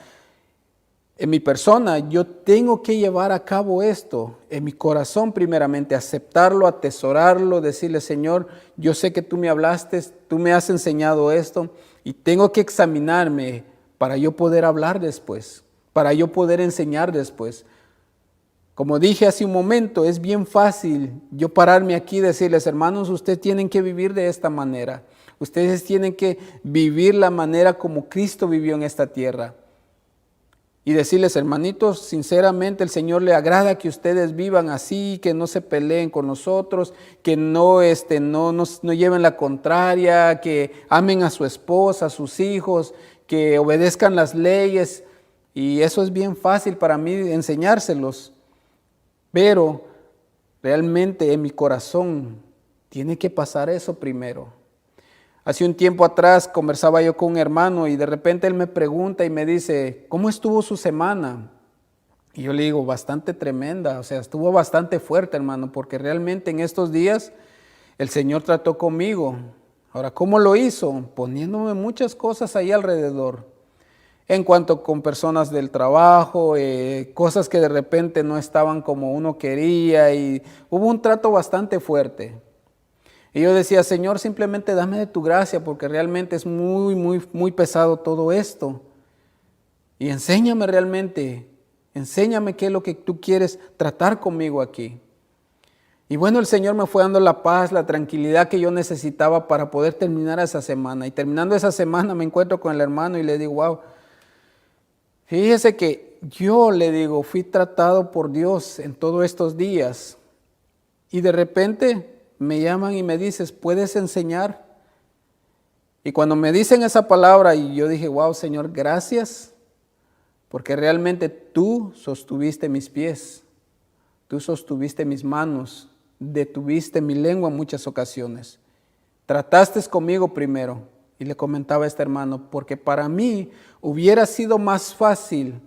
en mi persona, yo tengo que llevar a cabo esto en mi corazón primeramente, aceptarlo, atesorarlo, decirle, Señor, yo sé que tú me hablaste, tú me has enseñado esto y tengo que examinarme para yo poder hablar después, para yo poder enseñar después. Como dije hace un momento, es bien fácil yo pararme aquí y decirles, hermanos, ustedes tienen que vivir de esta manera. Ustedes tienen que vivir la manera como Cristo vivió en esta tierra. Y decirles, hermanitos, sinceramente el Señor le agrada que ustedes vivan así, que no se peleen con nosotros, que no lleven la contraria, que amen a su esposa, a sus hijos, que obedezcan las leyes. Y eso es bien fácil para mí enseñárselos. Pero realmente en mi corazón tiene que pasar eso primero. Hace un tiempo atrás conversaba yo con un hermano y de repente él me pregunta y me dice, ¿cómo estuvo su semana? Y yo le digo, bastante tremenda, o sea, estuvo bastante fuerte, hermano, porque realmente en estos días el Señor trató conmigo. Ahora, ¿cómo lo hizo? Poniéndome muchas cosas ahí alrededor. En cuanto con personas del trabajo, cosas que de repente no estaban como uno quería y hubo un trato bastante fuerte. Y yo decía, Señor, simplemente dame de tu gracia porque realmente es muy pesado todo esto. Y enséñame realmente, enséñame qué es lo que tú quieres tratar conmigo aquí. Y bueno, el Señor me fue dando la paz, la tranquilidad que yo necesitaba para poder terminar esa semana. Y terminando esa semana me encuentro con el hermano y le digo, wow, fíjese que yo le digo, fui tratado por Dios en todos estos días. Y de repente me llaman y me dices, ¿puedes enseñar? Y cuando me dicen esa palabra, y yo dije, wow, Señor, gracias, porque realmente tú sostuviste mis pies, tú sostuviste mis manos, detuviste mi lengua en muchas ocasiones. Trataste conmigo primero, y le comentaba a este hermano, porque para mí hubiera sido más fácil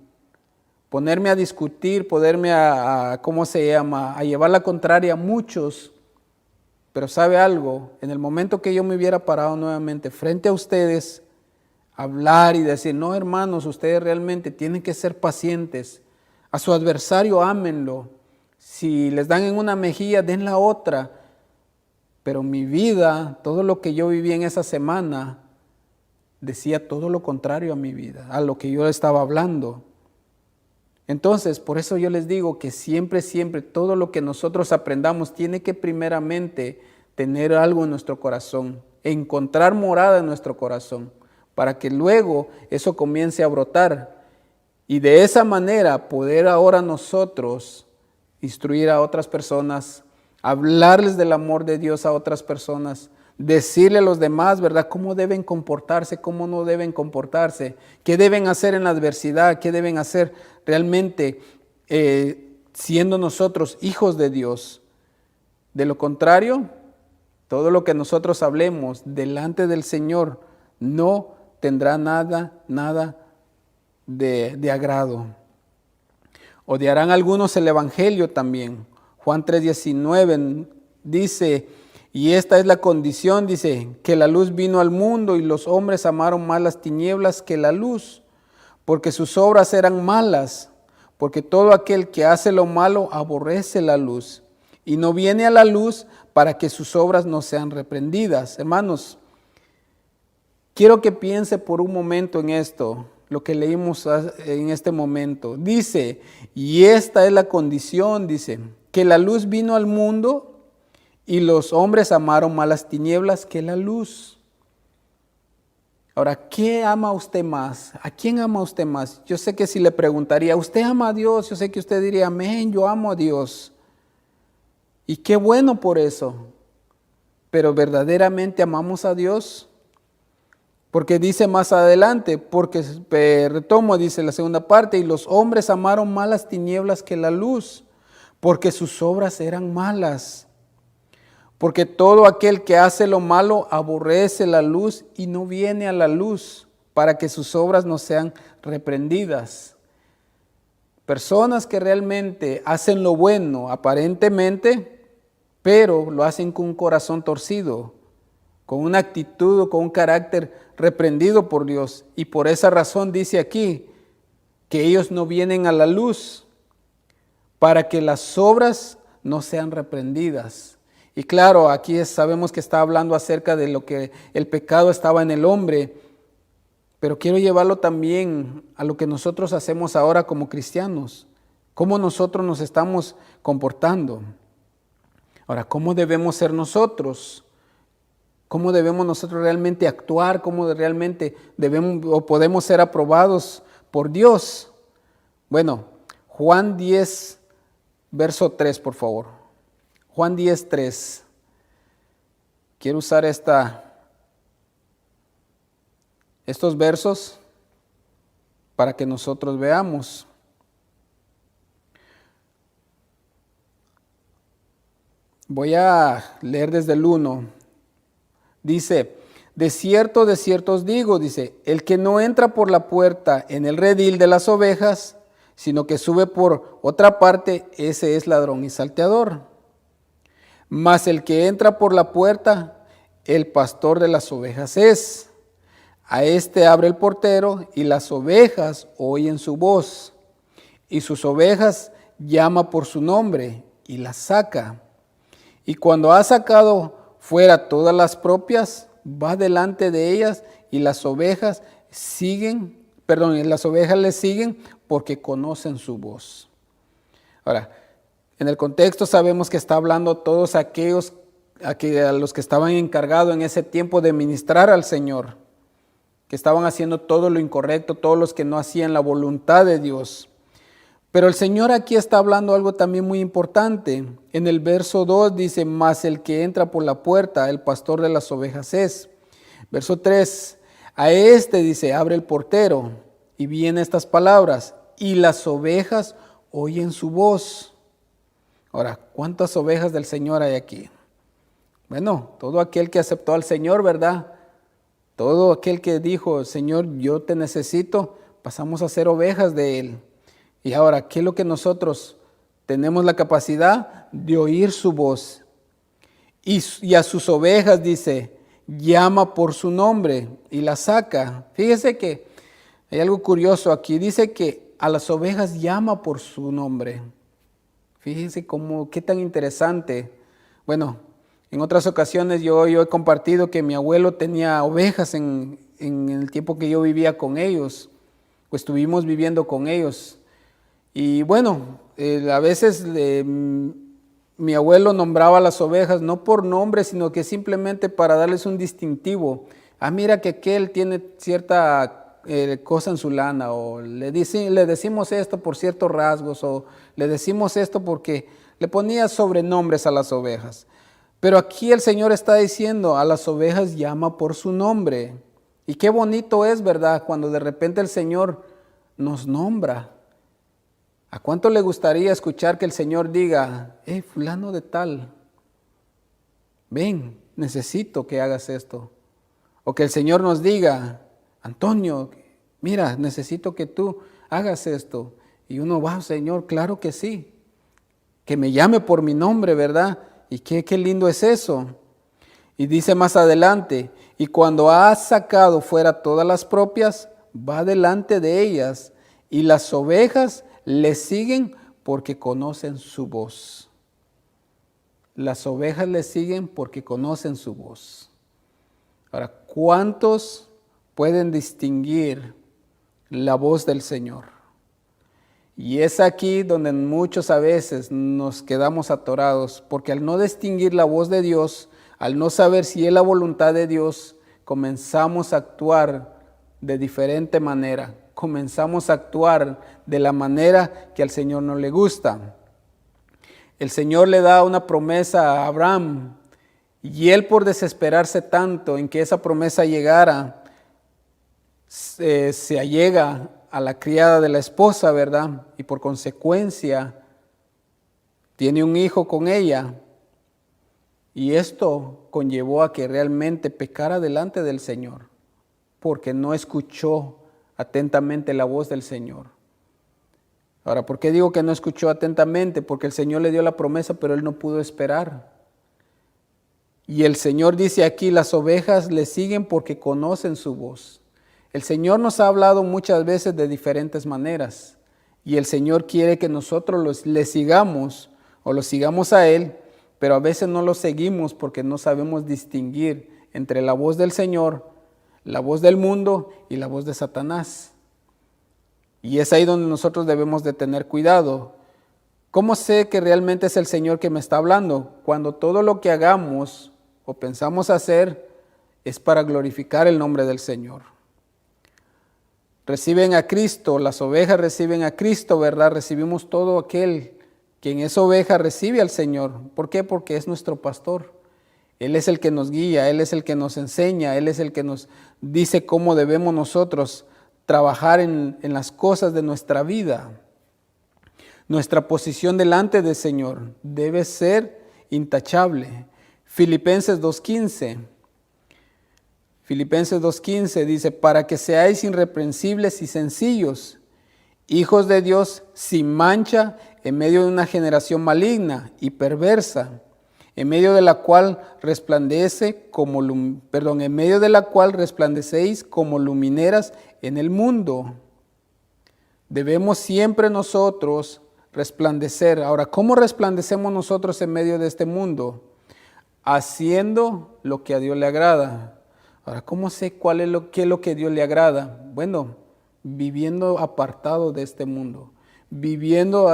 ponerme a discutir, poderme a llevar la contraria a muchos. Pero ¿sabe algo? En el momento que yo me hubiera parado nuevamente frente a ustedes, hablar y decir, no hermanos, ustedes realmente tienen que ser pacientes. A su adversario ámenlo. Si les dan en una mejilla, den la otra. Pero mi vida, todo lo que yo viví en esa semana, decía todo lo contrario a mi vida, a lo que yo estaba hablando. Entonces, por eso yo les digo que siempre, todo lo que nosotros aprendamos tiene que primeramente tener algo en nuestro corazón, encontrar morada en nuestro corazón, para que luego eso comience a brotar y de esa manera poder ahora nosotros instruir a otras personas, hablarles del amor de Dios a otras personas, decirle a los demás, ¿verdad?, cómo deben comportarse, cómo no deben comportarse, qué deben hacer en la adversidad, qué deben hacer realmente siendo nosotros hijos de Dios. De lo contrario, todo lo que nosotros hablemos delante del Señor no tendrá nada de agrado. Odiarán algunos el Evangelio también. Juan 3:19 dice, y esta es la condición, dice, que la luz vino al mundo y los hombres amaron más las tinieblas que la luz, porque sus obras eran malas, porque todo aquel que hace lo malo aborrece la luz y no viene a la luz para que sus obras no sean reprendidas. Hermanos, quiero que piense por un momento en esto, lo que leímos en este momento. Dice, y esta es la condición, dice, que la luz vino al mundo y los hombres amaron más las tinieblas que la luz. Ahora, ¿qué ama usted más? ¿A quién ama usted más? Yo sé que si le preguntaría, ¿usted ama a Dios? Yo sé que usted diría, amén, yo amo a Dios. Y qué bueno por eso. Pero ¿verdaderamente amamos a Dios? Porque dice más adelante, porque retomo, dice la segunda parte, y los hombres amaron más las tinieblas que la luz, porque sus obras eran malas. Porque todo aquel que hace lo malo aborrece la luz y no viene a la luz para que sus obras no sean reprendidas. Personas que realmente hacen lo bueno aparentemente, pero lo hacen con un corazón torcido, con una actitud, con un carácter reprendido por Dios. Y por esa razón dice aquí que ellos no vienen a la luz para que las obras no sean reprendidas. Y claro, aquí sabemos que está hablando acerca de lo que el pecado estaba en el hombre, pero quiero llevarlo también a lo que nosotros hacemos ahora como cristianos, cómo nosotros nos estamos comportando. Ahora, ¿cómo debemos ser nosotros? ¿Cómo debemos nosotros realmente actuar? ¿Cómo realmente debemos o podemos ser aprobados por Dios? Bueno, Juan 10, verso 3, por favor. Juan 10, 3. Quiero usar estos versos para que nosotros veamos. Voy a leer desde el 1. Dice, de cierto os digo, dice, el que no entra por la puerta en el redil de las ovejas, sino que sube por otra parte, ese es ladrón y salteador. Mas el que entra por la puerta, el pastor de las ovejas es. A este abre el portero y las ovejas oyen su voz. Y sus ovejas llama por su nombre y las saca. Y cuando ha sacado fuera todas las propias, va delante de ellas y las ovejas le siguen porque conocen su voz. Ahora, en el contexto sabemos que está hablando a todos aquellos a los que estaban encargados en ese tiempo de ministrar al Señor, que estaban haciendo todo lo incorrecto, todos los que no hacían la voluntad de Dios. Pero el Señor aquí está hablando algo también muy importante. En el verso 2 dice, mas el que entra por la puerta, el pastor de las ovejas es. Verso 3, a este dice, abre el portero. Y vienen estas palabras, y las ovejas oyen su voz. Ahora, ¿cuántas ovejas del Señor hay aquí? Bueno, todo aquel que aceptó al Señor, ¿verdad? Todo aquel que dijo, Señor, yo te necesito, pasamos a ser ovejas de Él. Y ahora, ¿qué es lo que nosotros tenemos la capacidad de oír su voz? Y a sus ovejas dice, llama por su nombre y la saca. Fíjese que hay algo curioso aquí. Dice que a las ovejas llama por su nombre. Fíjense qué tan interesante. Bueno, en otras ocasiones yo he compartido que mi abuelo tenía ovejas en el tiempo que yo vivía con ellos. Pues estuvimos viviendo con ellos. Y bueno, a veces mi abuelo nombraba a las ovejas no por nombre, sino que simplemente para darles un distintivo. Mira que aquel tiene cierta cosa en su lana, o le decimos esto por ciertos rasgos, o le decimos esto porque le ponía sobrenombres a las ovejas. Pero aquí el Señor está diciendo, a las ovejas llama por su nombre. Y qué bonito es, ¿verdad?, cuando de repente el Señor nos nombra. ¿A cuánto le gustaría escuchar que el Señor diga, fulano de tal, ven, necesito que hagas esto? O que el Señor nos diga, Antonio, mira, necesito que tú hagas esto. Y uno va, Señor, claro que sí. Que me llame por mi nombre, ¿verdad? Y qué lindo es eso. Y dice más adelante, y cuando ha sacado fuera todas las propias, va delante de ellas, y las ovejas le siguen porque conocen su voz. Las ovejas le siguen porque conocen su voz. Ahora, ¿cuántos pueden distinguir la voz del Señor? Y es aquí donde muchos a veces nos quedamos atorados, porque al no distinguir la voz de Dios, al no saber si es la voluntad de Dios, comenzamos a actuar de diferente manera. Comenzamos a actuar de la manera que al Señor no le gusta. El Señor le da una promesa a Abraham y él, por desesperarse tanto en que esa promesa llegara, se allega a la criada de la esposa, ¿verdad? Y por consecuencia tiene un hijo con ella. Y esto conllevó a que realmente pecara delante del Señor, porque no escuchó atentamente la voz del Señor. Ahora, ¿por qué digo que no escuchó atentamente? Porque el Señor le dio la promesa, pero él no pudo esperar. Y el Señor dice aquí, las ovejas le siguen porque conocen su voz. El Señor nos ha hablado muchas veces de diferentes maneras, y el Señor quiere que nosotros le sigamos o lo sigamos a Él, pero a veces no lo seguimos porque no sabemos distinguir entre la voz del Señor, la voz del mundo y la voz de Satanás. Y es ahí donde nosotros debemos de tener cuidado. ¿Cómo sé que realmente es el Señor que me está hablando? Cuando todo lo que hagamos o pensamos hacer es para glorificar el nombre del Señor. Reciben a Cristo, las ovejas reciben a Cristo, ¿verdad? Recibimos todo aquel que en esa oveja recibe al Señor. ¿Por qué? Porque es nuestro pastor. Él es el que nos guía, Él es el que nos enseña, Él es el que nos dice cómo debemos nosotros trabajar en las cosas de nuestra vida. Nuestra posición delante del Señor debe ser intachable. Filipenses 2:15. Filipenses 2:15 dice, para que seáis irreprensibles y sencillos, hijos de Dios sin mancha, en medio de una generación maligna y perversa, en medio de la cual resplandecéis como lumineras en el mundo. Debemos siempre nosotros resplandecer. Ahora, ¿cómo resplandecemos nosotros en medio de este mundo? haciendo lo que a Dios le agrada. Ahora, ¿cómo sé qué es lo que a Dios le agrada? Bueno, viviendo apartado de este mundo, viviendo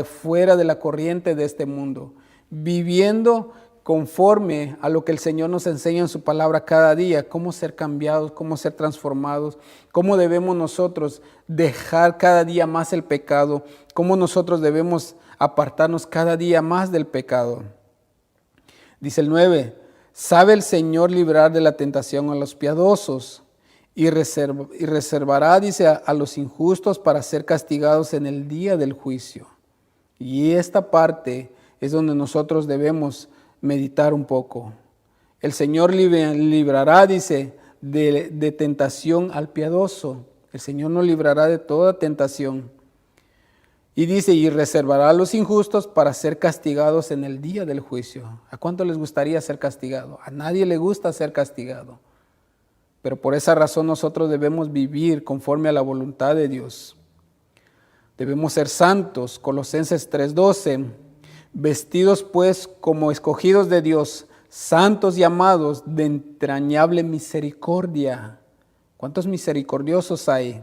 fuera de la corriente de este mundo, viviendo conforme a lo que el Señor nos enseña en su palabra cada día, cómo ser cambiados, cómo ser transformados, cómo debemos nosotros dejar cada día más el pecado, cómo nosotros debemos apartarnos cada día más del pecado. Dice el 9, sabe el Señor librar de la tentación a los piadosos y reservará, dice, a los injustos para ser castigados en el día del juicio. Y esta parte es donde nosotros debemos meditar un poco. El Señor librará, dice, de tentación al piadoso. El Señor nos librará de toda tentación. Y dice, y reservará a los injustos para ser castigados en el día del juicio. ¿A cuánto les gustaría ser castigado? A nadie le gusta ser castigado. Pero por esa razón nosotros debemos vivir conforme a la voluntad de Dios. Debemos ser santos. Colosenses 3:12. Vestidos pues como escogidos de Dios, santos y amados de entrañable misericordia. ¿Cuántos misericordiosos hay?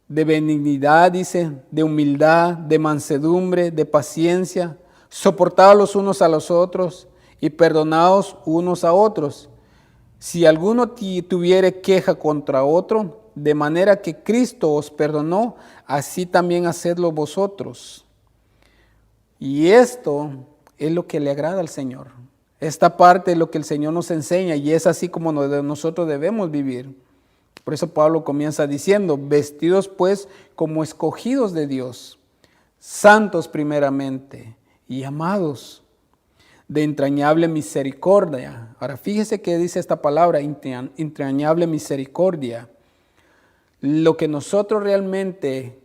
De benignidad, dice, de humildad, de mansedumbre, de paciencia, soportados los unos a los otros y perdonados unos a otros. Si alguno tuviere queja contra otro, de manera que Cristo os perdonó, así también hacedlo vosotros. Y esto es lo que le agrada al Señor. Esta parte es lo que el Señor nos enseña y es así como nosotros debemos vivir. Por eso Pablo comienza diciendo, vestidos pues como escogidos de Dios, santos primeramente y amados, de entrañable misericordia. Ahora fíjese que dice esta palabra, entrañable misericordia. Lo que nosotros realmente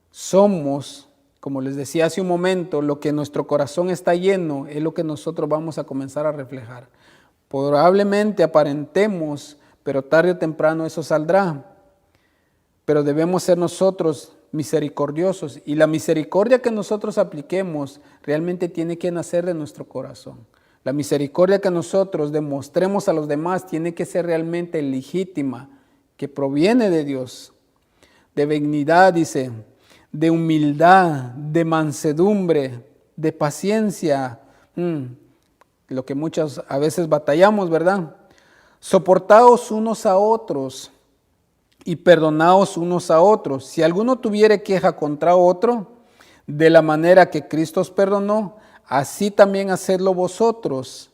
somos, como les decía hace un momento, lo que nuestro corazón está lleno es lo que nosotros vamos a comenzar a reflejar. Probablemente aparentemos, pero tarde o temprano eso saldrá. Pero debemos ser nosotros misericordiosos y la misericordia que nosotros apliquemos realmente tiene que nacer de nuestro corazón. La misericordia que nosotros demostremos a los demás tiene que ser realmente legítima, que proviene de Dios. De benignidad, dice, de humildad, de mansedumbre, de paciencia, lo que muchas a veces batallamos, ¿verdad? Soportaos unos a otros y perdonaos unos a otros. Si alguno tuviere queja contra otro, de la manera que Cristo os perdonó, así también hacedlo vosotros.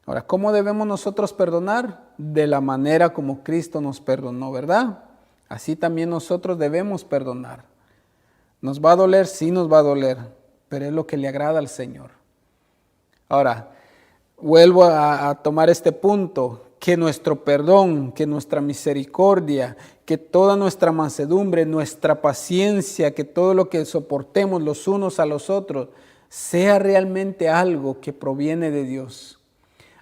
Ahora, ¿cómo debemos nosotros perdonar? De la manera como Cristo nos perdonó, ¿verdad? Así también nosotros debemos perdonar. ¿Nos va a doler? Sí nos va a doler, pero es lo que le agrada al Señor. Ahora, vuelvo a tomar este punto, que nuestro perdón, que nuestra misericordia, que toda nuestra mansedumbre, nuestra paciencia, que todo lo que soportemos los unos a los otros, sea realmente algo que proviene de Dios.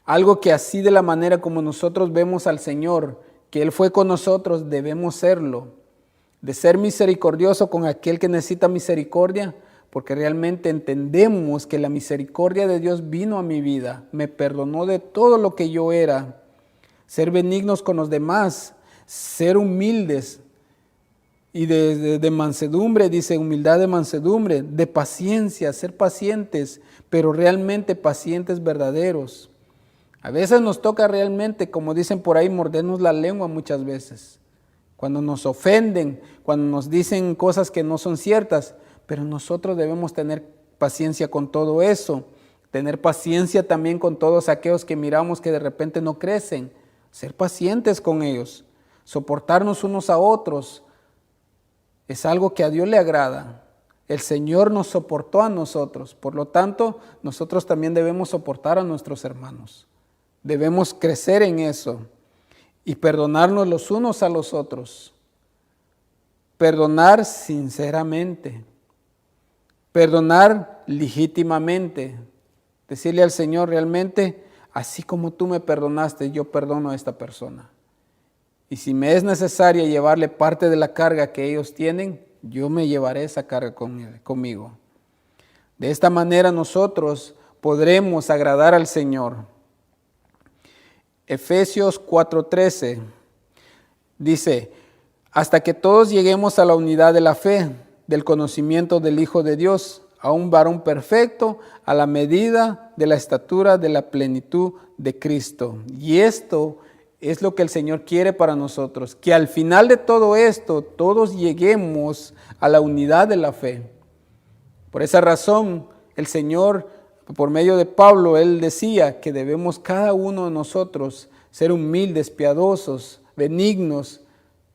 Algo que así de la manera como nosotros vemos al Señor, que Él fue con nosotros, debemos serlo. De ser misericordioso con aquel que necesita misericordia, porque realmente entendemos que la misericordia de Dios vino a mi vida, me perdonó de todo lo que yo era. Ser benignos con los demás, ser humildes y de mansedumbre, dice humildad de mansedumbre, de paciencia, ser pacientes, pero realmente pacientes verdaderos. A veces nos toca realmente, como dicen por ahí, mordernos la lengua muchas veces. Cuando nos ofenden, cuando nos dicen cosas que no son ciertas, pero nosotros debemos tener paciencia con todo eso, tener paciencia también con todos aquellos que miramos que de repente no crecen, ser pacientes con ellos, soportarnos unos a otros, es algo que a Dios le agrada. El Señor nos soportó a nosotros, por lo tanto, nosotros también debemos soportar a nuestros hermanos, debemos crecer en eso. Y perdonarnos los unos a los otros. Perdonar sinceramente. Perdonar legítimamente. Decirle al Señor realmente, así como tú me perdonaste, yo perdono a esta persona. Y si me es necesario llevarle parte de la carga que ellos tienen, yo me llevaré esa carga conmigo. De esta manera nosotros podremos agradar al Señor. Efesios 4:13 dice, hasta que todos lleguemos a la unidad de la fe, del conocimiento del Hijo de Dios, a un varón perfecto, a la medida de la estatura de la plenitud de Cristo. Y esto es lo que el Señor quiere para nosotros, que al final de todo esto, todos lleguemos a la unidad de la fe. Por esa razón, el Señor, por medio de Pablo, Él decía que debemos cada uno de nosotros ser humildes, piadosos, benignos,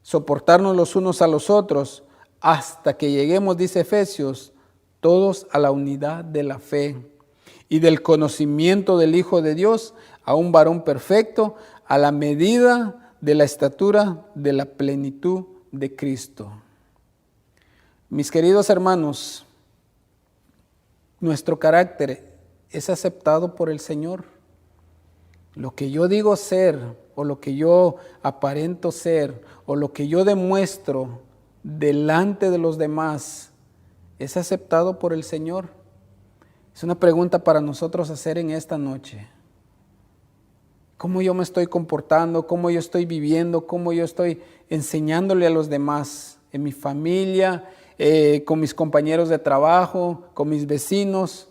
soportarnos los unos a los otros, hasta que lleguemos, dice Efesios, todos a la unidad de la fe y del conocimiento del Hijo de Dios, a un varón perfecto, a la medida de la estatura de la plenitud de Cristo. Mis queridos hermanos, nuestro carácter es aceptado por el Señor. Lo que yo digo ser, o lo que yo aparento ser, o lo que yo demuestro delante de los demás, ¿es aceptado por el Señor? Es una pregunta para nosotros hacer en esta noche. ¿Cómo yo me estoy comportando? ¿Cómo yo estoy viviendo? ¿Cómo yo estoy enseñándole a los demás? En mi familia, con mis compañeros de trabajo, con mis vecinos.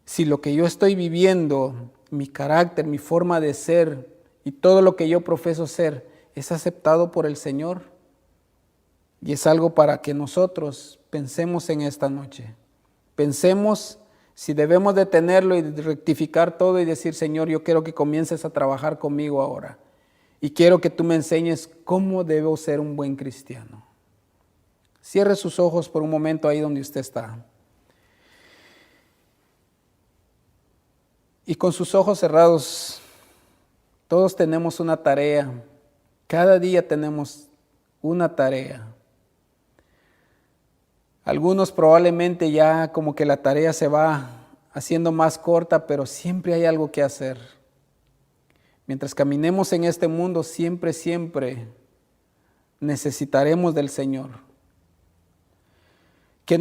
Si lo que yo estoy viviendo, mi carácter, mi forma de ser y todo lo que yo profeso ser, es aceptado por el Señor. Y es algo para que nosotros pensemos en esta noche. Pensemos si debemos detenerlo y rectificar todo y decir, Señor, yo quiero que comiences a trabajar conmigo ahora. Y quiero que tú me enseñes cómo debo ser un buen cristiano. Cierre sus ojos por un momento ahí donde usted está. Y con sus ojos cerrados, todos tenemos una tarea. Cada día tenemos una tarea. Algunos probablemente ya como que la tarea se va haciendo más corta, pero siempre hay algo que hacer. Mientras caminemos en este mundo, siempre necesitaremos del Señor. Que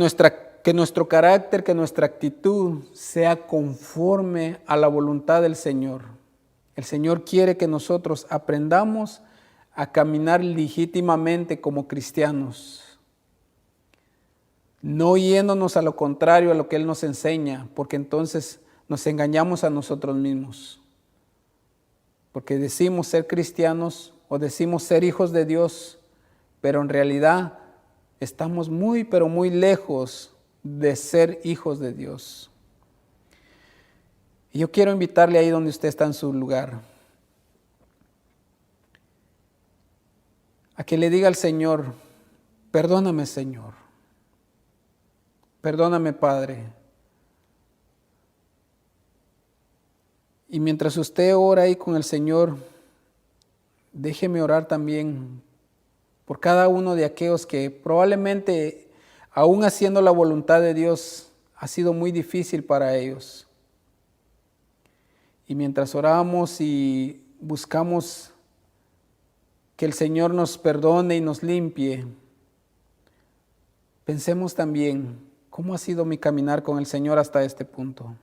nuestro carácter, que nuestra actitud sea conforme a la voluntad del Señor. El Señor quiere que nosotros aprendamos a caminar legítimamente como cristianos. No yéndonos a lo contrario a lo que Él nos enseña, porque entonces nos engañamos a nosotros mismos. Porque decimos ser cristianos o decimos ser hijos de Dios, pero en realidad estamos pero muy lejos de ser hijos de Dios. Y yo quiero invitarle ahí donde usted está en su lugar, a que le diga al Señor, perdóname, Señor. Perdóname, Padre. Y mientras usted ora ahí con el Señor, déjeme orar también por cada uno de aquellos que probablemente, aún haciendo la voluntad de Dios, ha sido muy difícil para ellos. Y mientras oramos y buscamos que el Señor nos perdone y nos limpie, pensemos también, ¿cómo ha sido mi caminar con el Señor hasta este punto?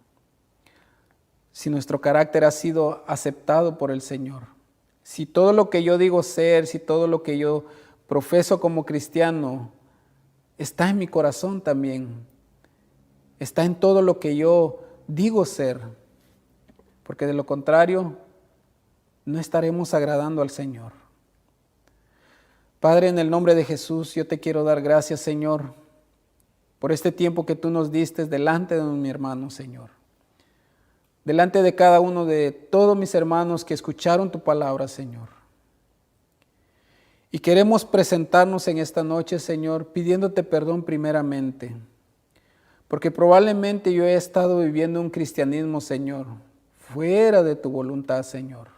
Si nuestro carácter ha sido aceptado por el Señor. Si todo lo que yo digo ser, si todo lo que yo profeso como cristiano está en mi corazón también. Está en todo lo que yo digo ser. Porque de lo contrario, no estaremos agradando al Señor. Padre, en el nombre de Jesús, yo te quiero dar gracias, Señor, por este tiempo que tú nos diste delante de mi hermano, Señor. Delante de cada uno de todos mis hermanos que escucharon tu palabra, Señor. Y queremos presentarnos en esta noche, Señor, pidiéndote perdón primeramente. Porque probablemente yo he estado viviendo un cristianismo, Señor, fuera de tu voluntad, Señor.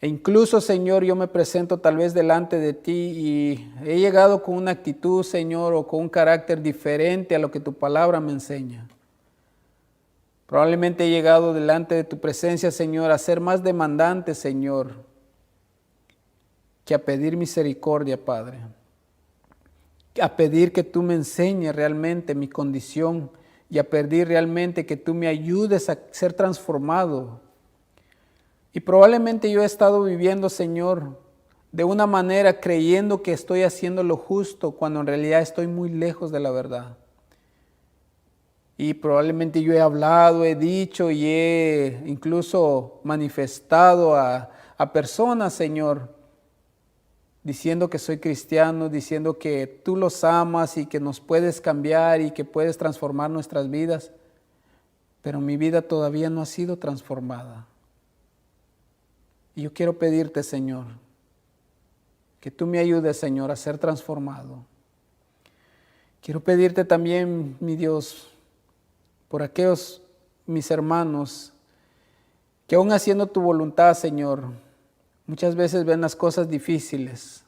E incluso, Señor, yo me presento tal vez delante de ti y he llegado con una actitud, Señor, o con un carácter diferente a lo que tu palabra me enseña. Probablemente he llegado delante de tu presencia, Señor, a ser más demandante, Señor, que a pedir misericordia, Padre. A pedir que tú me enseñes realmente mi condición, y a pedir realmente que tú me ayudes a ser transformado. Y probablemente yo he estado viviendo, Señor, de una manera creyendo que estoy haciendo lo justo cuando en realidad estoy muy lejos de la verdad. Y probablemente yo he hablado, he dicho y he incluso manifestado a personas, Señor, diciendo que soy cristiano, diciendo que tú los amas y que nos puedes cambiar y que puedes transformar nuestras vidas. Pero mi vida todavía no ha sido transformada. Y yo quiero pedirte, Señor, que tú me ayudes, Señor, a ser transformado. Quiero pedirte también, mi Dios, por aquellos mis hermanos que aún haciendo tu voluntad, Señor, muchas veces ven las cosas difíciles.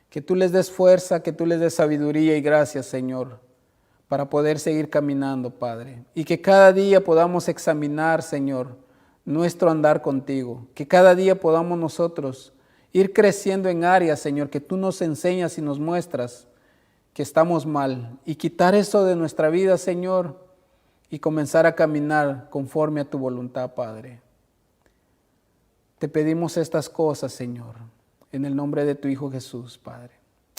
Que tú les des fuerza, que tú les des sabiduría y gracia, Señor, para poder seguir caminando, Padre. Y que cada día podamos examinar, Señor, nuestro andar contigo. Que cada día podamos nosotros ir creciendo en áreas, Señor, que tú nos enseñas y nos muestras que estamos mal. Y quitar eso de nuestra vida, Señor, y comenzar a caminar conforme a tu voluntad, Padre. Te pedimos estas cosas, Señor, en el nombre de tu Hijo Jesús, Padre.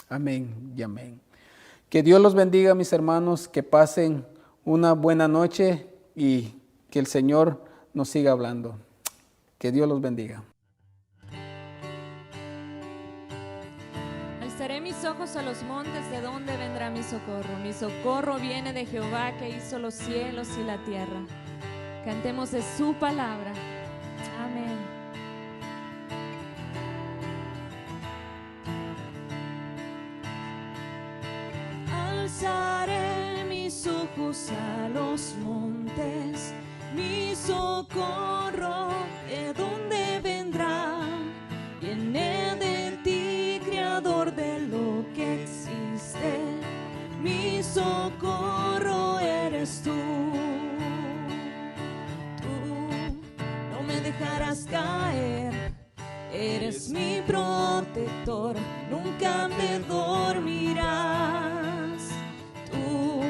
Amén y amén. Que Dios los bendiga, mis hermanos, que pasen una buena noche y que el Señor nos siga hablando. Que Dios los bendiga. Alzaré mis ojos a los montes, ¿de dónde vendrá mi socorro? Mi socorro viene de Jehová, que hizo los cielos y la tierra. Cantemos de su palabra. Amén. Alzaré mis ojos a los montes, mi socorro, ¿de dónde vendrá? Viene de ti, creador de lo que existe, mi socorro eres tú. Tú no me dejarás caer, eres mi protector, nunca me dormirás. Tú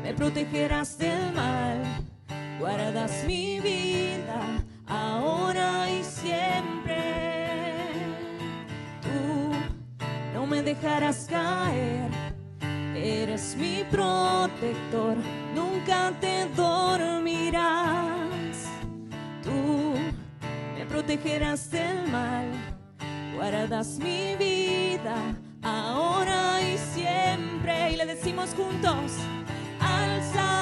me protegerás del mal, guardas mi vida ahora y siempre. Tú no me dejarás caer, eres mi protector, nunca te dormirás. Tú me protegerás del mal, guardas mi vida ahora y siempre. Y le decimos juntos: alza